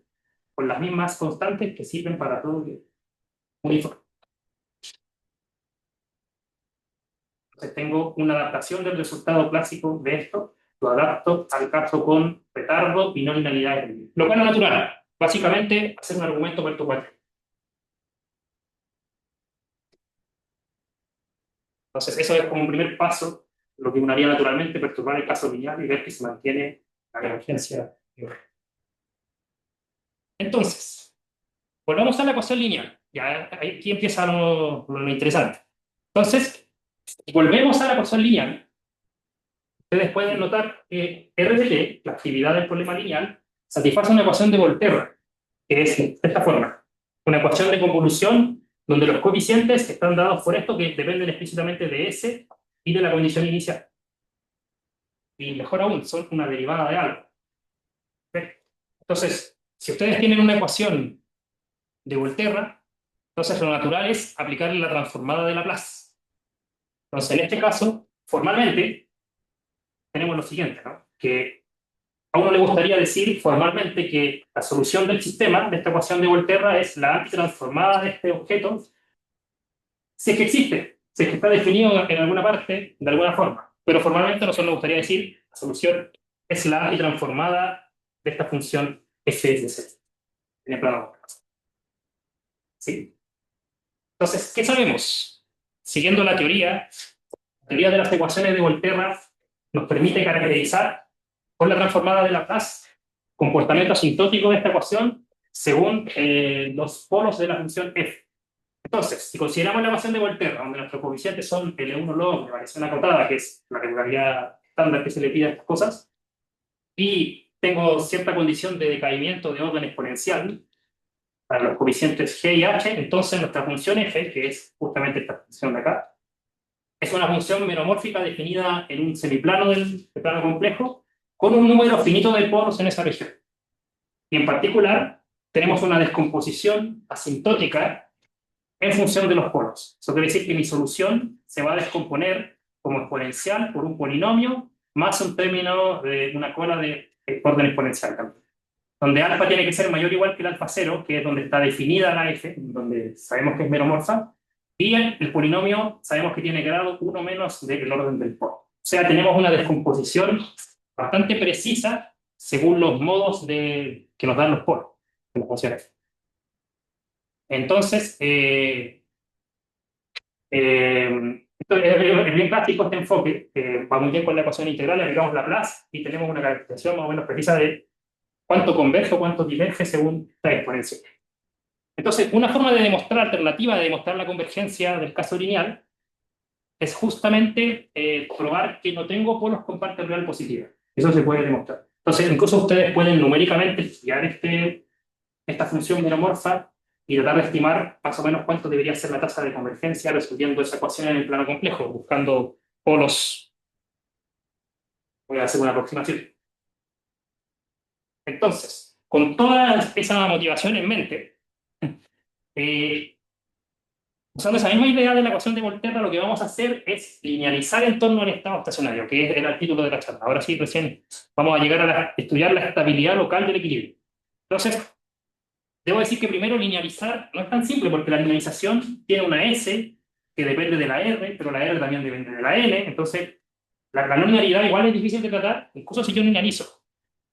con las mismas constantes que sirven para todo uniforme. Entonces tengo una adaptación del resultado clásico de esto, lo adapto al caso con retardo y no linealidad. Lo cual es natural. Básicamente, hacer un argumento perturbatorio. Entonces, eso es como un primer paso, lo que uno haría naturalmente, perturbar el caso lineal y ver que se mantiene la convergencia. Entonces, volvamos a la ecuación lineal. Ya aquí empieza lo interesante. Entonces, volvemos a la ecuación lineal. Ustedes pueden notar que R de T, la actividad del problema lineal, satisface una ecuación de Volterra, que es de esta forma. Una ecuación de convolución donde los coeficientes están dados por esto que dependen explícitamente de S y de la condición inicial. Y mejor aún, son una derivada de algo. ¿Ven? Entonces, si ustedes tienen una ecuación de Volterra, entonces lo natural es aplicarle la transformada de Laplace. Entonces, en este caso, formalmente, tenemos lo siguiente, ¿no? Que a uno le gustaría decir formalmente que la solución del sistema de esta ecuación de Volterra es la antitransformada de este objeto, si es que existe, si es que está definido en alguna parte, de alguna forma. Pero formalmente a nosotros nos gustaría decir la solución es la antitransformada de esta función f de z. En el plano. ¿Sí? Entonces, ¿qué sabemos? Siguiendo la teoría de las ecuaciones de Volterra nos permite caracterizar con la transformada de Laplace comportamiento asintótico de esta ecuación según los polos de la función f. Entonces, si consideramos la ecuación de Volterra, donde nuestros coeficientes son L1 log de variación acotada, que es la regularidad estándar que se le pide a estas cosas, y tengo cierta condición de decaimiento de orden exponencial para los coeficientes g y h, entonces nuestra función f, que es justamente esta función de acá, es una función meromórfica definida en un semiplano del plano complejo con un número finito de polos en esa región. Y en particular, tenemos una descomposición asintótica en función de los polos. Eso quiere decir que mi solución se va a descomponer como exponencial por un polinomio más un término de una cola de orden exponencial también. Donde alfa tiene que ser mayor o igual que el alfa 0, que es donde está definida la f, donde sabemos que es meromorfa, y el polinomio sabemos que tiene grado 1 menos del orden del polo. O sea, tenemos una descomposición bastante precisa según los modos que nos dan los polos de la función f. Entonces, esto es bien clásico este enfoque, va muy bien con la ecuación integral, le aplicamos Laplace y tenemos una caracterización más o menos precisa de cuánto converge o cuánto diverge según la exponencia. Entonces, una forma de demostrar, alternativa de demostrar la convergencia del caso lineal, es justamente probar que no tengo polos con parte real positiva. Eso se puede demostrar. Entonces, incluso ustedes pueden numéricamente estudiar esta función meromorfa y tratar de estimar más o menos cuánto debería ser la tasa de convergencia resolviendo esa ecuación en el plano complejo, buscando polos. Voy a hacer una aproximación. Entonces, con toda esa motivación en mente, Usando esa misma idea de la ecuación de Volterra, lo que vamos a hacer es linealizar en torno al estado estacionario, que era el título de la charla. Ahora sí, recién vamos a llegar a estudiar la estabilidad local del equilibrio. Entonces, debo decir que primero linealizar no es tan simple, porque la linealización tiene una S que depende de la R, pero la R también depende de la L. Entonces, la no linealidad igual es difícil de tratar, incluso si yo linealizo.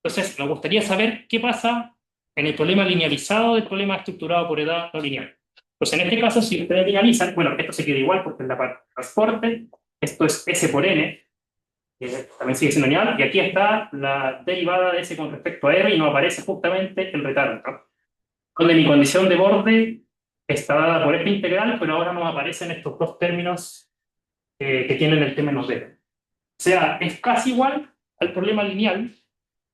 Entonces, me gustaría saber qué pasa en el problema linealizado del problema estructurado por edad no lineal. Pues en este caso, si ustedes linealizan, bueno, esto se queda igual porque es la parte de transporte, esto es S por N, que también sigue siendo lineal, y aquí está la derivada de S con respecto a R y nos aparece justamente el retardo, ¿no? Donde mi condición de borde está dada por esta integral, pero ahora nos aparecen estos dos términos que tienen el T menos D. O sea, es casi igual al problema lineal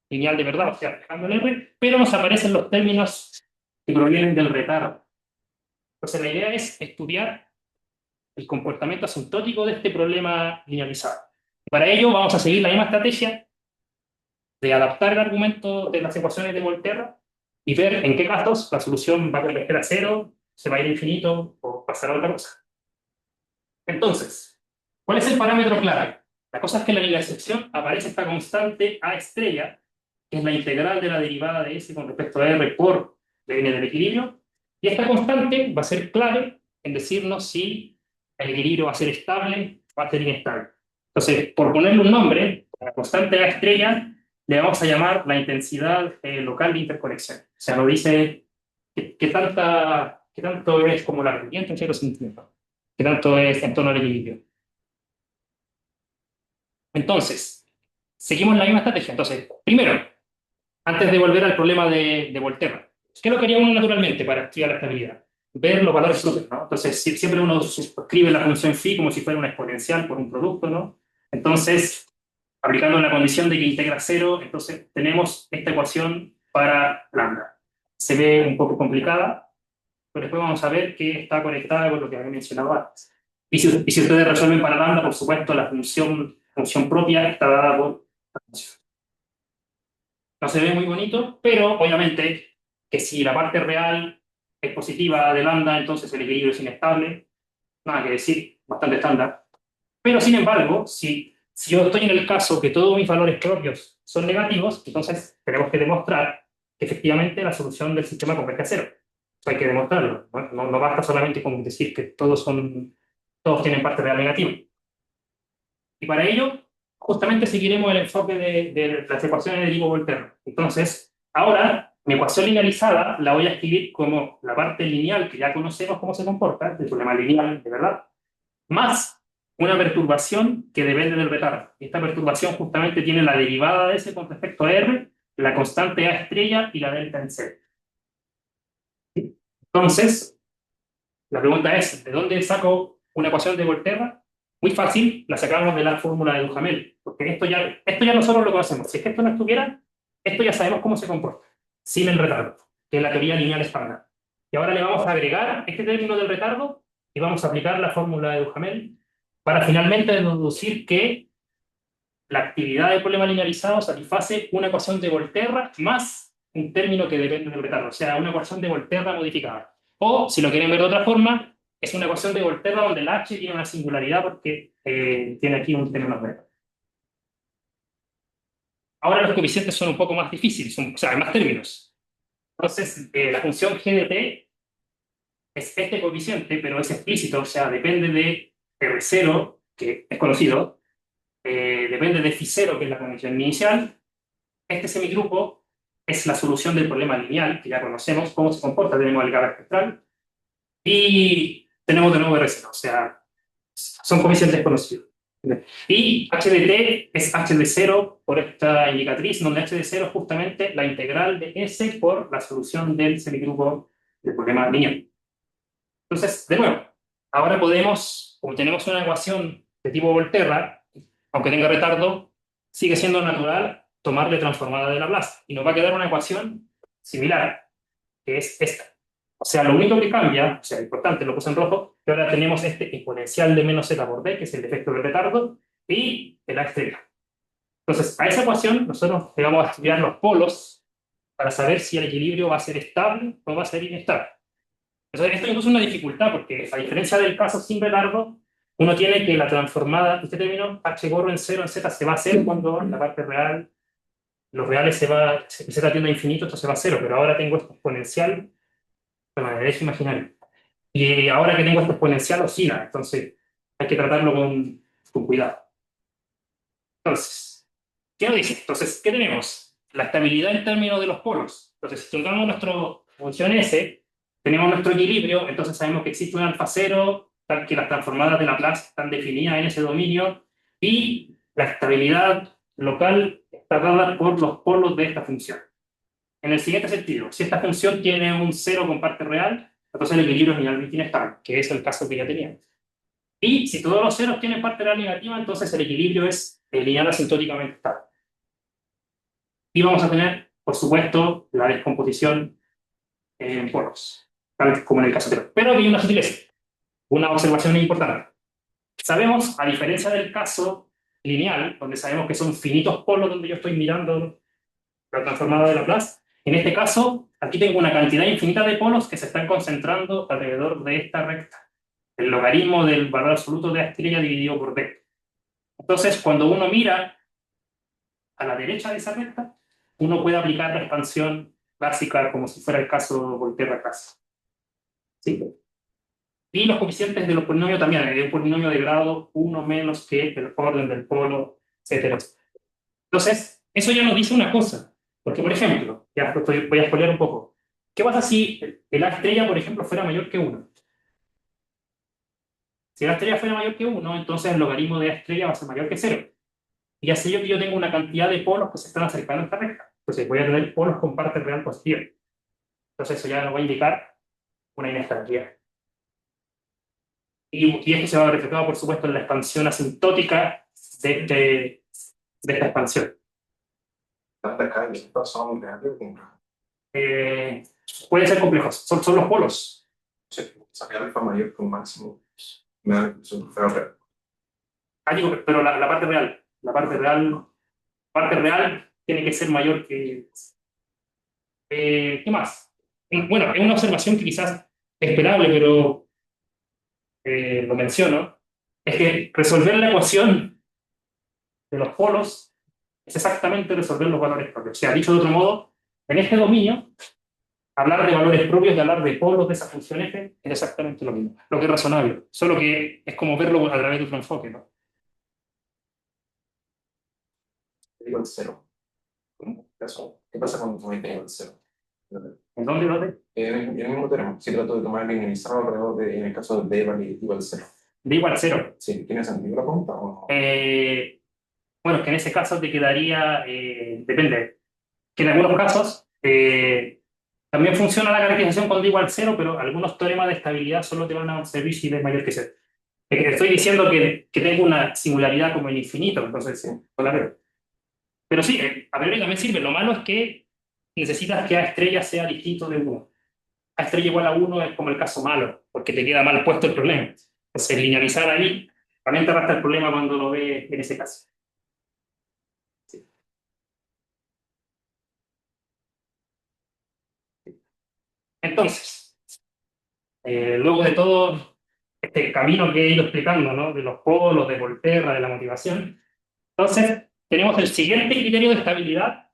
de verdad, o sea, dejando el R, pero nos aparecen los términos que provienen del retardo. Entonces la idea es estudiar el comportamiento asintótico de este problema linealizado. Para ello vamos a seguir la misma estrategia de adaptar el argumento de las ecuaciones de Volterra y ver en qué casos la solución va a converger a cero, se va a ir a infinito o pasará a otra cosa. Entonces, ¿cuál es el parámetro clave? La cosa es que en la linealización aparece esta constante A estrella, que es la integral de la derivada de S con respecto a R por n del equilibrio, y esta constante va a ser clave en decirnos si el equilibrio va a ser estable o va a ser inestable. Entonces, por ponerle un nombre, a la constante A estrella le vamos a llamar la intensidad local de interconexión. O sea, nos dice qué tanto es como la corriente en cierto sentido, qué tanto es en torno al equilibrio. Entonces, seguimos la misma estrategia. Entonces, primero, antes de volver al problema de Volterra, ¿qué es lo que haría uno naturalmente para estudiar la estabilidad? Ver los valores absolutos, ¿no? Entonces, siempre uno escribe la función phi como si fuera una exponencial por un producto, ¿no? Entonces, aplicando la condición de que integra cero, entonces tenemos esta ecuación para lambda. Se ve un poco complicada, pero después vamos a ver que está conectada con lo que había mencionado antes. Y si ustedes resuelven para lambda, por supuesto, la función propia está dada por la función. No se ve muy bonito, pero obviamente que si la parte real es positiva de lambda, entonces el equilibrio es inestable. Nada que decir, bastante estándar. Pero sin embargo, si yo estoy en el caso que todos mis valores propios son negativos, entonces tenemos que demostrar que efectivamente la solución del sistema converge a cero. Eso hay que demostrarlo. No basta solamente con decir que todos tienen parte real negativa. Y para ello, justamente seguiremos el enfoque de las ecuaciones de Dirichlet-Volterra. Entonces, ahora, mi ecuación linealizada la voy a escribir como la parte lineal que ya conocemos cómo se comporta, el problema lineal, de verdad, más una perturbación que depende del retardo. Y esta perturbación justamente tiene la derivada de S con respecto a R, la constante A estrella y la delta en C. Entonces, la pregunta es, ¿de dónde saco una ecuación de Volterra? Muy fácil, la sacamos de la fórmula de Duhamel, porque esto ya nosotros lo conocemos. Si es que esto no estuviera, esto ya sabemos cómo se comporta, sin el retardo, que es la teoría lineal estándar. Y ahora le vamos a agregar este término del retardo y vamos a aplicar la fórmula de Duhamel para finalmente deducir que la actividad del problema linealizado satisface una ecuación de Volterra más un término que depende del retardo, o sea, una ecuación de Volterra modificada. O, si lo quieren ver de otra forma, es una ecuación de Volterra donde el H tiene una singularidad porque tiene aquí un término menos. Ahora los coeficientes son un poco más difíciles, o sea, hay más términos. Entonces, la función g de t es este coeficiente, pero es explícito, o sea, depende de R0, que es conocido, depende de phi0, que es la condición inicial. Este semigrupo es la solución del problema lineal, que ya conocemos cómo se comporta, tenemos el gama espectral, y tenemos de nuevo R0, o sea, son coeficientes conocidos. Y h de t es h de 0 por esta indicatriz, donde h de 0 es justamente la integral de S por la solución del semigrupo del problema lineal. Entonces, de nuevo, ahora como tenemos una ecuación de tipo Volterra, aunque tenga retardo, sigue siendo natural tomarle transformada de Laplace, y nos va a quedar una ecuación similar, que es esta. O sea, lo único que cambia, o sea, importante, lo puse en rojo, que ahora tenemos este exponencial de menos z por d, que es el efecto del retardo, y el a estrella. Entonces, a esa ecuación nosotros le vamos a estudiar los polos para saber si el equilibrio va a ser estable o va a ser inestable. Entonces, esto incluso es una dificultad, porque a diferencia del caso sin retardo, uno tiene que la transformada, este término h gorro en 0 en z se va a hacer cuando la parte real, los reales z tiende a infinito, esto se va a 0, pero ahora tengo esto exponencial, bueno, de derecho imaginario. Y ahora que tengo esto exponencial oscila, entonces hay que tratarlo con cuidado. Entonces, ¿qué nos dice? Entonces, ¿qué tenemos? La estabilidad en términos de los polos. Entonces, si tomamos nuestra función S, tenemos nuestro equilibrio, entonces sabemos que existe un alfa cero, tal que las transformadas de Laplace están definidas en ese dominio, y la estabilidad local está dada por los polos de esta función. En el siguiente sentido, si esta función tiene un cero con parte real, entonces el equilibrio es linealmente inestable, que es el caso que ya teníamos. Y si todos los ceros tienen parte real negativa, entonces el equilibrio es lineal asintóticamente estable. Y vamos a tener, por supuesto, la descomposición en polos, tal como en el caso anterior. Pero hay una sutileza, una observación importante. Sabemos, a diferencia del caso lineal, donde sabemos que son finitos polos donde yo estoy mirando la transformada de Laplace, en este caso, aquí tengo una cantidad infinita de polos que se están concentrando alrededor de esta recta. El logaritmo del valor absoluto de la estrella dividido por d. Entonces, cuando uno mira a la derecha de esa recta, uno puede aplicar la expansión básica como si fuera el caso Volterra-Casa. ¿Sí? Y los coeficientes de los polinomios también. Hay un polinomio de grado 1 menos que el orden del polo, etc. Entonces, eso ya nos dice una cosa. Porque, por ejemplo, ya voy a spoilear un poco. ¿Qué pasa si el A estrella, por ejemplo, fuera mayor que 1? Si la estrella fuera mayor que 1, entonces el logaritmo de A estrella va a ser mayor que 0. Y así yo tengo una cantidad de polos que se están acercando a esta recta. Entonces voy a tener polos con parte real positiva. Entonces eso ya nos va a indicar una inestabilidad. Y esto se va a ver reflejado, por supuesto, en la expansión asintótica de esta expansión. Son reales o complejas. Pueden ser complejos, son los polos. Sacar alfa mayor que un máximo. Me da la impresión que fuera real. Digo, pero la parte real tiene que ser mayor que... ¿qué más? Bueno, es una observación que quizás es esperable, pero lo menciono, es que resolver la ecuación de los polos es exactamente resolver los valores propios. O sea, dicho de otro modo, en este dominio, hablar de valores propios y hablar de polos de esa función f es exactamente lo mismo, lo que es razonable, solo que es como verlo a través de otro enfoque, ¿no? Digo el cero. ¿Qué pasa cuando no tengo el cero? ¿En dónde? En el mismo termo, si trato de tomar el linealizado alrededor de, en el caso de d igual 0. D igual 0. Sí, ¿tiene sentido la pregunta o no? Bueno, es que en ese caso te quedaría, depende, que en algunos casos también funciona la caracterización con D igual 0, pero algunos teoremas de estabilidad solo te van a servir si D es mayor que 0. Estoy diciendo que tengo una singularidad como el infinito, entonces sí, no la veo. Pero sí, a priori también sirve. Lo malo es que necesitas que A estrella sea distinto de 1. A estrella igual a 1 es como el caso malo, porque te queda mal puesto el problema. Entonces, linealizar ahí también te arrastra el problema cuando lo ves en ese caso. Sí. Entonces, luego de todo este camino que he ido explicando, ¿no? De los polos, de Volterra, de la motivación, entonces tenemos el siguiente criterio de estabilidad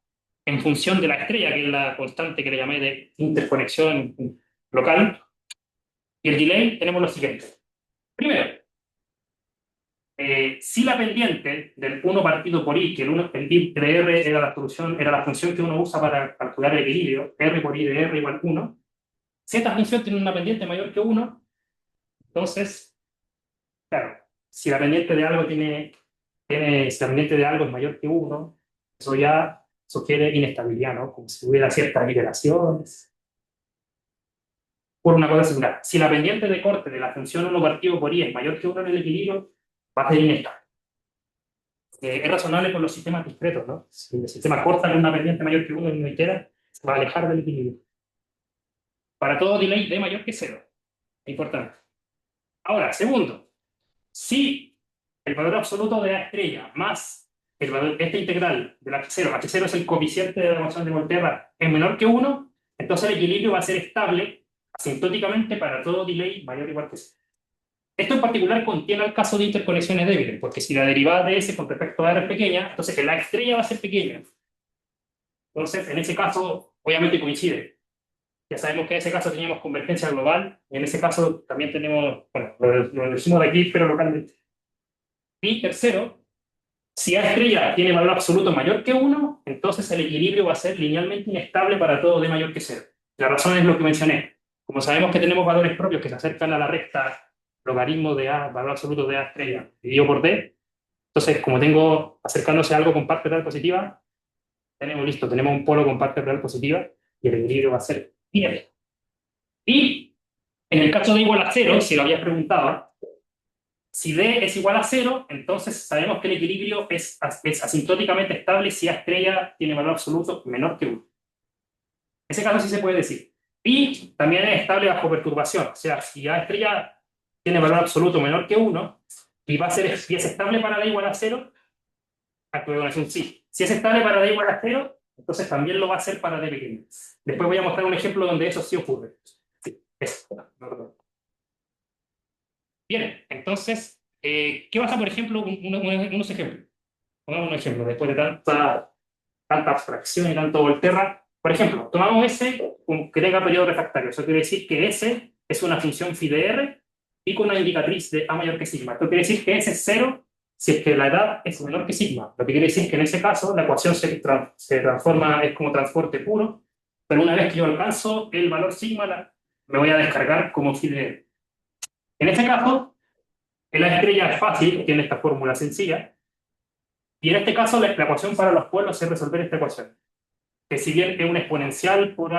en función de la estrella, que es la constante que le llamé de interconexión local, y el delay tenemos lo siguiente. Primero, si la pendiente del 1 partido por i, que el i de r era la función que uno usa para calcular el equilibrio, r por i de r igual 1, si esta función tiene una pendiente mayor que 1, entonces, claro, si la pendiente de algo si la pendiente de algo es mayor que 1, eso ya sugiere inestabilidad, ¿no? Como si hubiera ciertas iteraciones. Por una cosa similar. Si la pendiente de corte de la función 1 partido por i es mayor que 1 en el equilibrio, va a ser inestable. Es razonable con los sistemas discretos, ¿no? Si el sistema corta con una pendiente mayor que 1 y no itera, se va a alejar del equilibrio. Para todo delay d mayor que 0. Es importante. Ahora, segundo, si el valor absoluto de A estrella más esta integral del H0 es el coeficiente de la ecuación de Volterra, es menor que 1, entonces el equilibrio va a ser estable asintóticamente para todo delay mayor o igual que 0. Esto en particular contiene el caso de interconexiones débiles, porque si la derivada de S con respecto a R es pequeña, entonces la estrella va a ser pequeña. Entonces, en ese caso, obviamente coincide. Ya sabemos que en ese caso teníamos convergencia global, y en ese caso también tenemos, bueno, lo decimos de aquí, pero localmente. Y tercero, si A estrella tiene valor absoluto mayor que 1, entonces el equilibrio va a ser linealmente inestable para todo D mayor que 0. La razón es lo que mencioné. Como sabemos que tenemos valores propios que se acercan a la recta logaritmo de A, valor absoluto de A estrella, dividido por D, entonces como tengo acercándose a algo con parte real positiva, tenemos listo, tenemos un polo con parte real positiva y el equilibrio va a ser bien. Y en el caso de igual a 0, si lo habías preguntado, si D es igual a 0, entonces sabemos que el equilibrio es asintóticamente estable si A estrella tiene valor absoluto menor que 1. En ese caso sí se puede decir. Y también es estable bajo perturbación. O sea, si A estrella tiene valor absoluto menor que 1 y es estable para D igual a 0, sí. Si es estable para D igual a 0, entonces también lo va a hacer para D pequeño. Después voy a mostrar un ejemplo donde eso sí ocurre. Sí, eso. Bien, entonces, ¿qué pasa, por ejemplo, unos ejemplos? Pongamos un ejemplo, después de tanta abstracción y tanto Volterra. Por ejemplo, tomamos S que tenga periodo refractario. Eso quiere decir que S es una función phi de R y con una indicatriz de A mayor que sigma. Esto quiere decir que S es 0 si es que la edad es menor que sigma. Lo que quiere decir que en ese caso la ecuación se transforma, es como transporte puro, pero una vez que yo alcanzo el valor sigma, me voy a descargar como phi de R. En este caso, la estrella es fácil, tiene esta fórmula sencilla, y en este caso la ecuación para los pueblos es resolver esta ecuación, que si bien es una exponencial por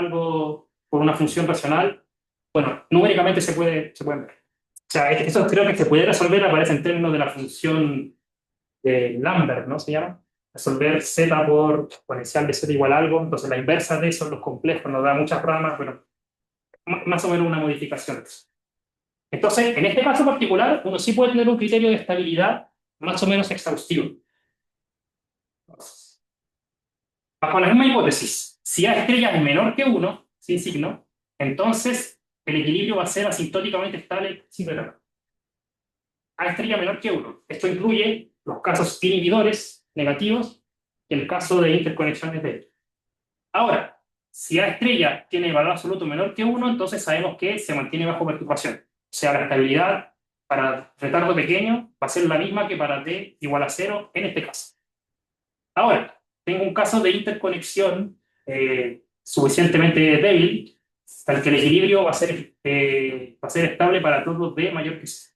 una función racional, bueno, numéricamente se puede ver. O sea, eso creo que se puede resolver, aparece en términos de la función de Lambert, ¿no? Se llama. Resolver z por exponencial de z igual a algo, entonces la inversa de eso en los complejos nos da muchas ramas, pero más o menos una modificación. Entonces, en este caso particular, uno sí puede tener un criterio de estabilidad más o menos exhaustivo. Bajo la misma hipótesis, si A estrella es menor que 1, sin signo, entonces el equilibrio va a ser asintóticamente estable sin retorno. A estrella menor que 1. Esto incluye los casos inhibidores negativos y el caso de interconexiones de él. Ahora, si A estrella tiene valor absoluto menor que 1, entonces sabemos que se mantiene bajo perturbación. O sea, la estabilidad para retardo pequeño va a ser la misma que para D igual a 0 en este caso. Ahora, tengo un caso de interconexión suficientemente débil, tal que el equilibrio va a ser estable para todo D mayor que 0.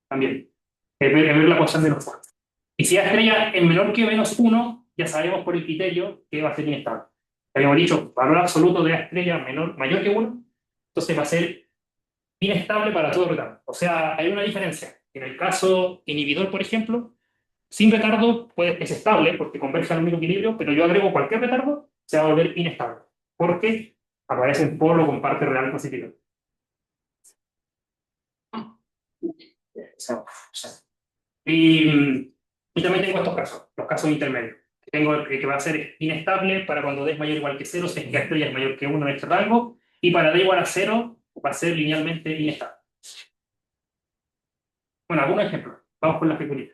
También, ver la ecuación de los fuerzas. Y si A estrella es menor que menos 1, ya sabemos por el criterio que va a ser inestable. Habíamos dicho, valor absoluto de A estrella mayor que 1, entonces va a ser inestable para todo retardo. O sea, hay una diferencia. En el caso inhibidor, por ejemplo, sin retardo es estable porque converge al mismo equilibrio, pero yo agrego cualquier retardo, se va a volver inestable, porque aparece un polo con parte real positiva. Y también tengo estos casos, los casos intermedios. Tengo el que va a ser inestable para cuando D es mayor o igual que 0, si es que A estrella es mayor que 1 en este rango, y para D igual a 0 va a ser linealmente inestable. Bueno, algunos ejemplos. Vamos con las peculiares.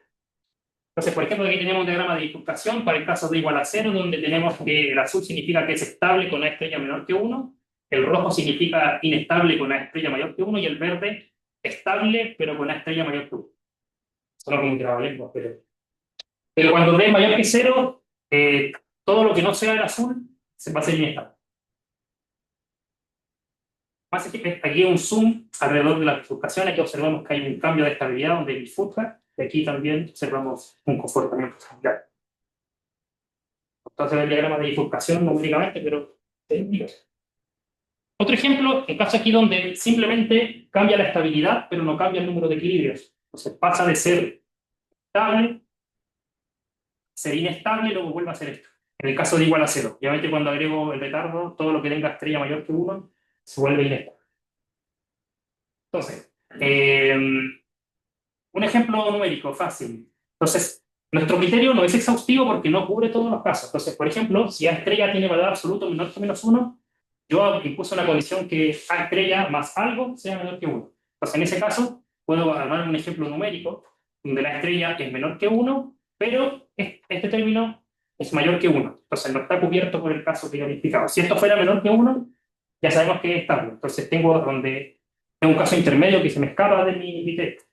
Entonces, por ejemplo, aquí tenemos un diagrama de bifurcación para el caso de igual a 0, donde tenemos que el azul significa que es estable con A estrella menor que 1, el rojo significa inestable con A estrella mayor que 1, y el verde estable, pero con A estrella mayor que 1. Solo como un trabalenguas, pero cuando D es mayor que 0, todo lo que no sea el azul va a ser inestable. Aquí hay un zoom alrededor de la bifurcación, aquí observamos que hay un cambio de estabilidad donde bifurca, y aquí también observamos un comportamiento similar. Entonces el diagrama de bifurcación numéricamente, pero otro ejemplo, el caso aquí donde simplemente cambia la estabilidad, pero no cambia el número de equilibrios. Entonces pasa de ser estable, ser inestable, y luego vuelve a ser esto. En el caso de igual a 0. Obviamente cuando agrego el retardo, todo lo que tenga estrella mayor que 1 se vuelve inestable. Entonces, un ejemplo numérico fácil. Entonces, nuestro criterio no es exhaustivo porque no cubre todos los casos. Entonces, por ejemplo, si A estrella tiene valor absoluto menor que menos 1, yo impuse una condición que A estrella más algo sea menor que 1. Entonces, en ese caso, puedo armar un ejemplo numérico donde la estrella es menor que 1, pero este término es mayor que 1. Entonces, no está cubierto por el caso que yo he explicado. Si esto fuera menor que 1, ya sabemos que es estable. Entonces, tengo un caso intermedio que se me escapa de mi texto.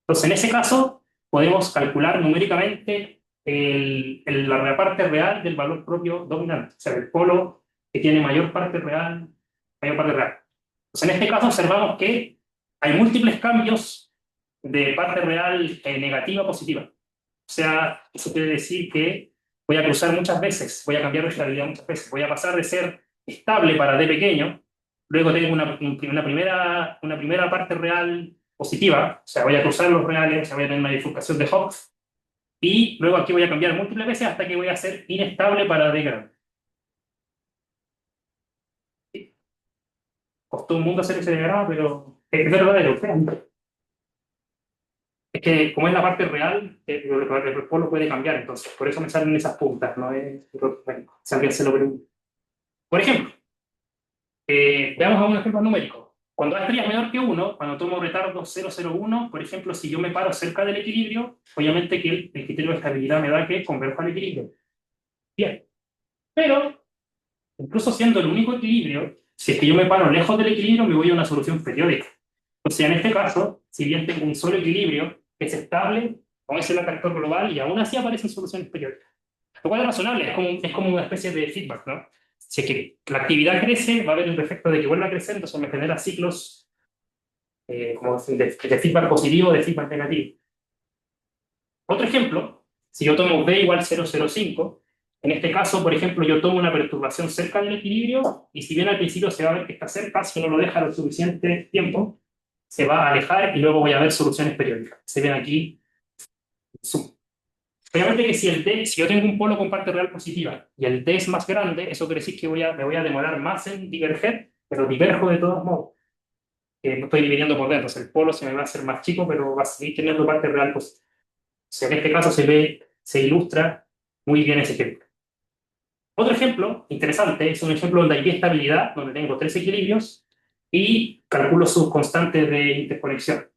Entonces, en ese caso, podemos calcular numéricamente la parte real del valor propio dominante, o sea, el polo que tiene mayor parte real, mayor parte real. Entonces, en este caso, observamos que hay múltiples cambios de parte real negativa a positiva. O sea, eso quiere decir que voy a cruzar muchas veces, voy a cambiar de estabilidad muchas veces, voy a pasar de ser estable para D pequeño, luego tengo una primera parte real positiva, o sea, voy a cruzar los reales, o sea, voy a tener una bifurcación de Hopf, y luego aquí voy a cambiar múltiples veces hasta que voy a ser inestable para D grande. Costó un mundo hacer ese diagrama, pero es verdadero. Es que como es la parte real, el polo puede cambiar, entonces por eso me salen esas puntas, ¿no? Bueno, si alguien se lo pregunta. Por ejemplo, veamos un ejemplo numérico. Cuando A estrella es menor que 1, cuando tomo retardo 0,01, por ejemplo, si yo me paro cerca del equilibrio, obviamente que el criterio de estabilidad me da que converjo al equilibrio. Bien. Pero, incluso siendo el único equilibrio, si es que yo me paro lejos del equilibrio, me voy a una solución periódica. O sea, en este caso, si bien tengo un solo equilibrio, es estable, como es el factor global, y aún así aparecen soluciones periódicas. Lo cual es razonable, es como una especie de feedback, ¿no? Si es que la actividad crece, va a haber un efecto de que vuelva a crecer, entonces me genera ciclos como de feedback positivo, de feedback negativo. Otro ejemplo, si yo tomo B igual 0,05, en este caso, por ejemplo, yo tomo una perturbación cerca del equilibrio, y si bien al principio se va a ver que está cerca, si uno lo deja lo suficiente tiempo, se va a alejar y luego voy a ver soluciones periódicas. Se ven aquí. Obviamente que si yo tengo un polo con parte real positiva y el D es más grande, eso quiere decir que me voy a demorar más en diverger, pero diverjo de todos modos. No estoy dividiendo por dentro, entonces el polo se me va a hacer más chico, pero va a seguir teniendo parte real positiva. O sea, en este caso se ilustra muy bien ese ejemplo. Otro ejemplo interesante es un ejemplo donde hay estabilidad, donde tengo tres equilibrios y calculo sus constantes de interconexión.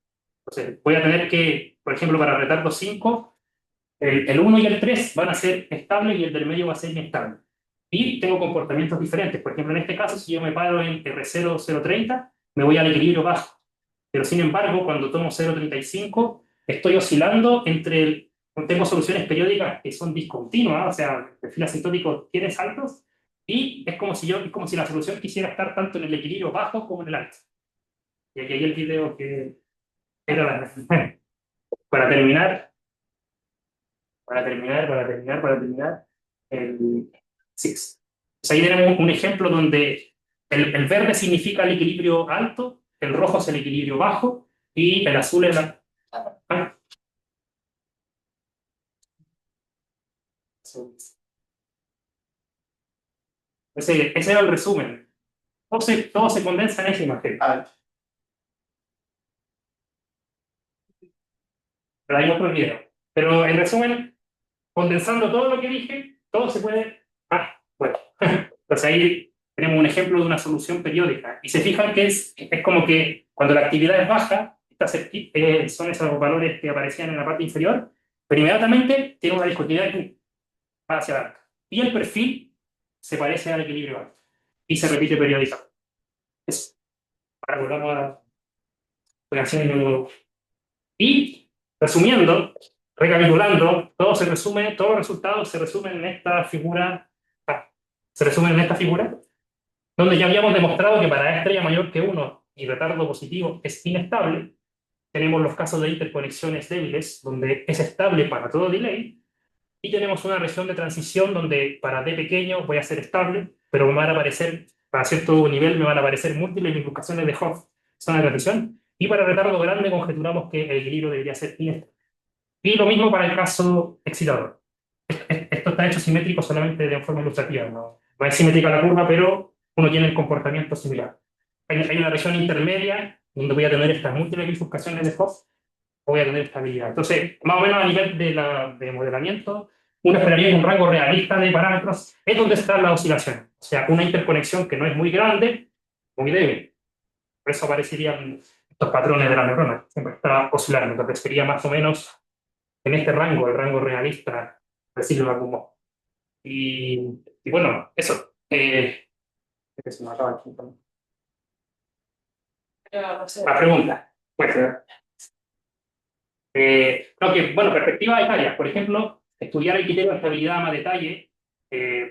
Entonces, voy a tener que, por ejemplo, para retardo 5, el 1 y el 3 van a ser estables y el del medio va a ser inestable. Y tengo comportamientos diferentes. Por ejemplo, en este caso, si yo me paro en R0, 0,30, me voy al equilibrio bajo. Pero sin embargo, cuando tomo 0,35, estoy oscilando tengo soluciones periódicas que son discontinuas, o sea, el perfil asintótico tiene saltos, y es como si la solución quisiera estar tanto en el equilibrio bajo como en el alto. Y aquí hay el video que era para terminar, sí. Pues ahí tenemos un ejemplo donde el verde significa el equilibrio alto, el rojo es el equilibrio bajo, y el azul es la... Ah, ese era el resumen. Todo se condensa en esa imagen. Pero hay otro video. Pero en resumen, condensando todo lo que dije, todo se puede... Bueno. Entonces ahí tenemos un ejemplo de una solución periódica. Y se fijan que es como que cuando la actividad es baja, son esos valores que aparecían en la parte inferior, pero inmediatamente tiene una discontinuidad aquí, hacia adelante. Y el perfil se parece al equilibrio alto. Y se repite periódicamente. Eso. Ahora volvamos a la operación de nuevo. Y resumiendo, recapitulando, todos los resultados se resumen en esta figura. Donde ya habíamos demostrado que para A estrella mayor que 1 y retardo positivo es inestable. Tenemos los casos de interconexiones débiles, donde es estable para todo delay. Y tenemos una región de transición donde para D pequeño voy a ser estable, pero me van a aparecer, para cierto nivel, me van a aparecer múltiples bifurcaciones de Hopf, zona de transición. Y para retardo grande conjeturamos que el equilibrio debería ser inestable. Y lo mismo para el caso excitador. Esto está hecho simétrico solamente de forma ilustrativa. No es simétrica la curva, pero uno tiene el comportamiento similar. Hay una región intermedia donde voy a tener estas múltiples bifurcaciones de Hopf, voy a tener estabilidad. Entonces, más o menos a nivel de modelamiento, uno esperaría que un rango realista de parámetros es donde están las oscilaciones. O sea, una interconexión que no es muy grande, muy débil. Por eso aparecerían estos patrones de la neurona. Siempre está oscilando. Entonces sería más o menos en este rango, el rango realista, decirlo de algún modo. Y bueno, eso. Que se me acaba aquí, ¿no? Pero, no sé. La pregunta. Pues, no, que, bueno, perspectivas hay varias. Por ejemplo, estudiar el criterio de estabilidad a más detalle.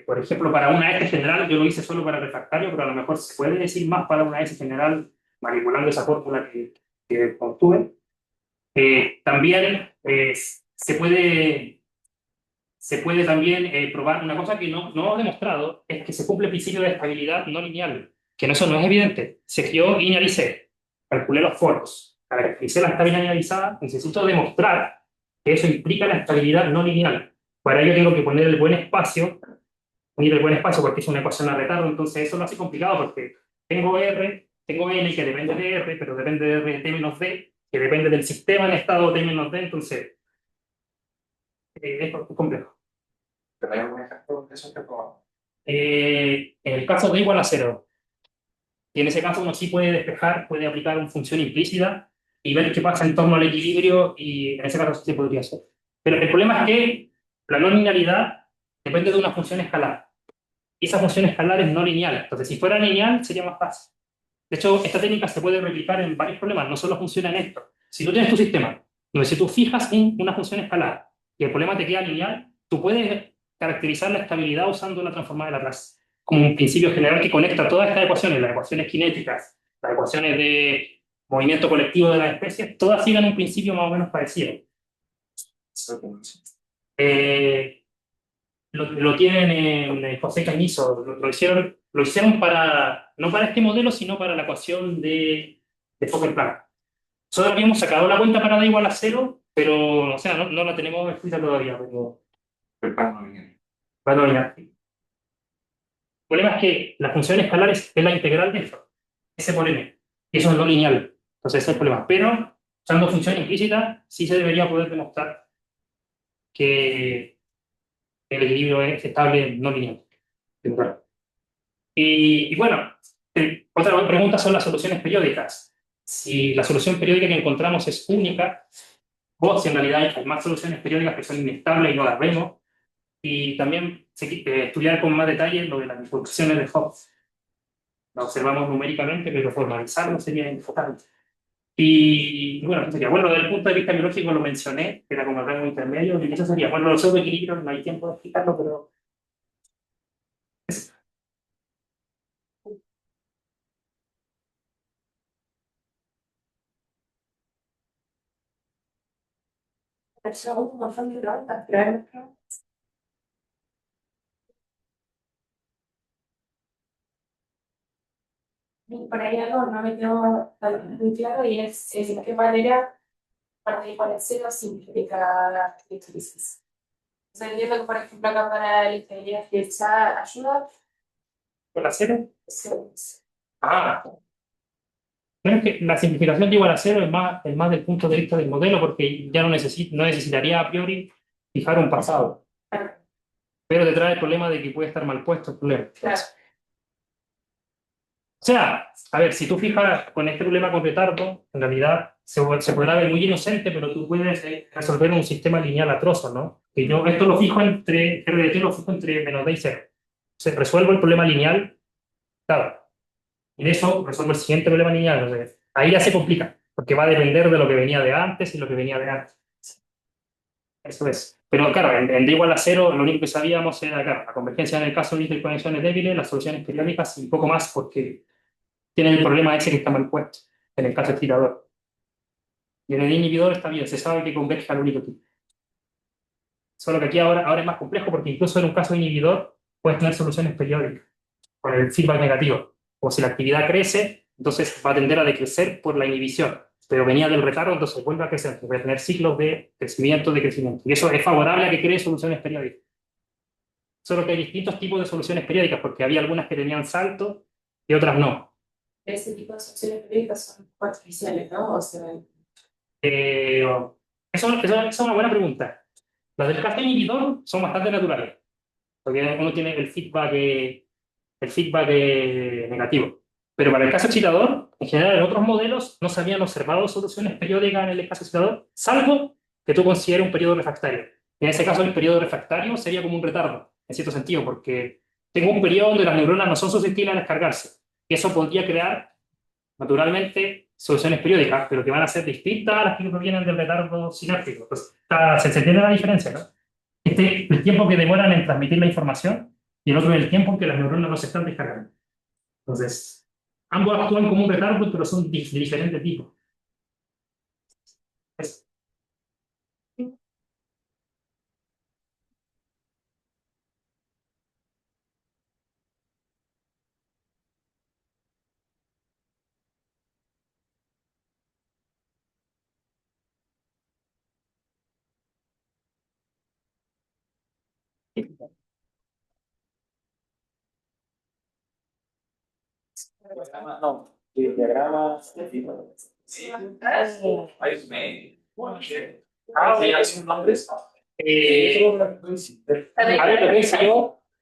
Por ejemplo, para una S general, yo lo hice solo para refractario, pero a lo mejor se puede decir más para una S general, manipulando esa fórmula que obtuve. También se puede también probar una cosa que no hemos demostrado, es que se cumple el principio de estabilidad no lineal, que eso no es evidente. Si yo linealicé, calculé los foros, caractericé la estabilidad linealizada, necesito demostrar que eso implica la estabilidad no lineal. Para ello tengo que poner el buen espacio, unir el buen espacio porque es una ecuación a retardo, entonces eso lo hace complicado porque tengo R, tengo N que depende de R, pero depende de R de T menos D, que depende del sistema en estado T menos D, entonces es complejo. ¿Pero hay algún ejemplo de eso que probamos? En el caso de igual a cero, y en ese caso uno sí puede despejar, puede aplicar una función implícita y ver qué pasa en torno al equilibrio, y en ese caso sí se podría hacer. Pero el problema es que la no linealidad depende de una función escalar. Y esa función escalar es no lineal. Entonces, si fuera lineal, sería más fácil. De hecho, esta técnica se puede replicar en varios problemas, no solo funciona en esto. Si tú tienes tu sistema, donde si tú fijas una función escalar y el problema te queda lineal, tú puedes caracterizar la estabilidad usando la transformada de Laplace como un principio general que conecta todas estas ecuaciones, las ecuaciones cinéticas, las ecuaciones de movimiento colectivo de las especies, todas siguen un principio más o menos parecido. Lo tienen en José Cañizo, lo hicieron para, no para este modelo, sino para la ecuación de Fokker-Planck. Nosotros habíamos sacado la cuenta para d igual a cero, pero, o sea, no la tenemos escrita todavía, pero El plano no lineal. va a dominar. El problema es que la función escalar es la integral de esto, S por N, y eso es no lineal, entonces ese es el problema. Pero, usando función implícita, sí se debería poder demostrar que el equilibrio es estable no lineal. Y bueno, otra pregunta son las soluciones periódicas. Si la solución periódica que encontramos es única, o si en realidad hay más soluciones periódicas que son inestables y no las vemos, y también estudiar con más detalle lo de las bifurcaciones de Hopf. Lo observamos numéricamente, pero formalizarlo sería importante. Y bueno, ¿qué sería? Bueno, desde el punto de vista biológico lo mencioné, que era como el rango intermedio, y eso sería, bueno, los pseudoequilibrios, no hay tiempo de explicarlo, pero Un montón de preguntas, pero por ahí algo no me quedó tan muy claro y es de qué manera para igual a cero simplifica la crisis. O sea, entiendo que, por ejemplo, acá para la ingeniería artificial ayuda. con la cero. Sí. Ah, bueno, es que la simplificación de igual a cero es más del punto de vista del modelo, porque ya no necesitaría a priori fijar un pasado. Pero te trae el problema de que puede estar mal puesto el problema. Claro. O sea, a ver, si tú fijas con este problema con retardo, en realidad se podrá ver muy inocente, pero tú puedes resolver un sistema lineal a trozos, ¿no? Y yo esto lo fijo entre, RDT lo fijo entre menos d y 0. Se resuelvo el problema lineal, claro. Y de eso resuelvo el siguiente problema lineal. Entonces, ahí ya se complica, porque va a depender de lo que venía de antes y lo que venía de antes. Eso es. Pero claro, en D igual a cero, lo único que sabíamos era, claro, la convergencia en el caso de interconexiones débiles, las soluciones periódicas y un poco más, porque tienen el problema ese que está mal puesto, en el caso estirador. Y en el inhibidor está bien, se sabe que converge al único tipo. Solo que aquí ahora es más complejo, porque incluso en un caso de inhibidor puedes tener soluciones periódicas, con el feedback negativo. Como si la actividad crece, entonces va a tender a decrecer por la inhibición. Pero venía del retardo, entonces vuelve a crecer. Voy a tener ciclos de crecimiento, de crecimiento. Y eso es favorable a que cree soluciones periódicas. Solo que hay distintos tipos de soluciones periódicas, porque había algunas que tenían salto y otras no. Ese tipo de soluciones periódicas son artificiales, ¿no? O sea, Eso es una buena pregunta. Las del caso inhibidor son bastante naturales, porque uno tiene el feedback negativo. Pero para el caso excitador, en general en otros modelos no se habían observado soluciones periódicas en el caso excitador, salvo que tú consideres un periodo refractario. En ese caso, el periodo refractario sería como un retardo, en cierto sentido, porque tengo un periodo donde las neuronas no son susceptibles a descargarse. Y eso podría crear, naturalmente, soluciones periódicas, pero que van a ser distintas a las que provienen del retardo sináptico. Entonces, se entiende la diferencia, ¿no? El tiempo que demoran en transmitir la información y el otro es el tiempo en que las neuronas no se están descargando. Entonces, ambos actúan como un retardo, pero son de diferente tipo. Es- No, diagrama. a ver, lo que hice yo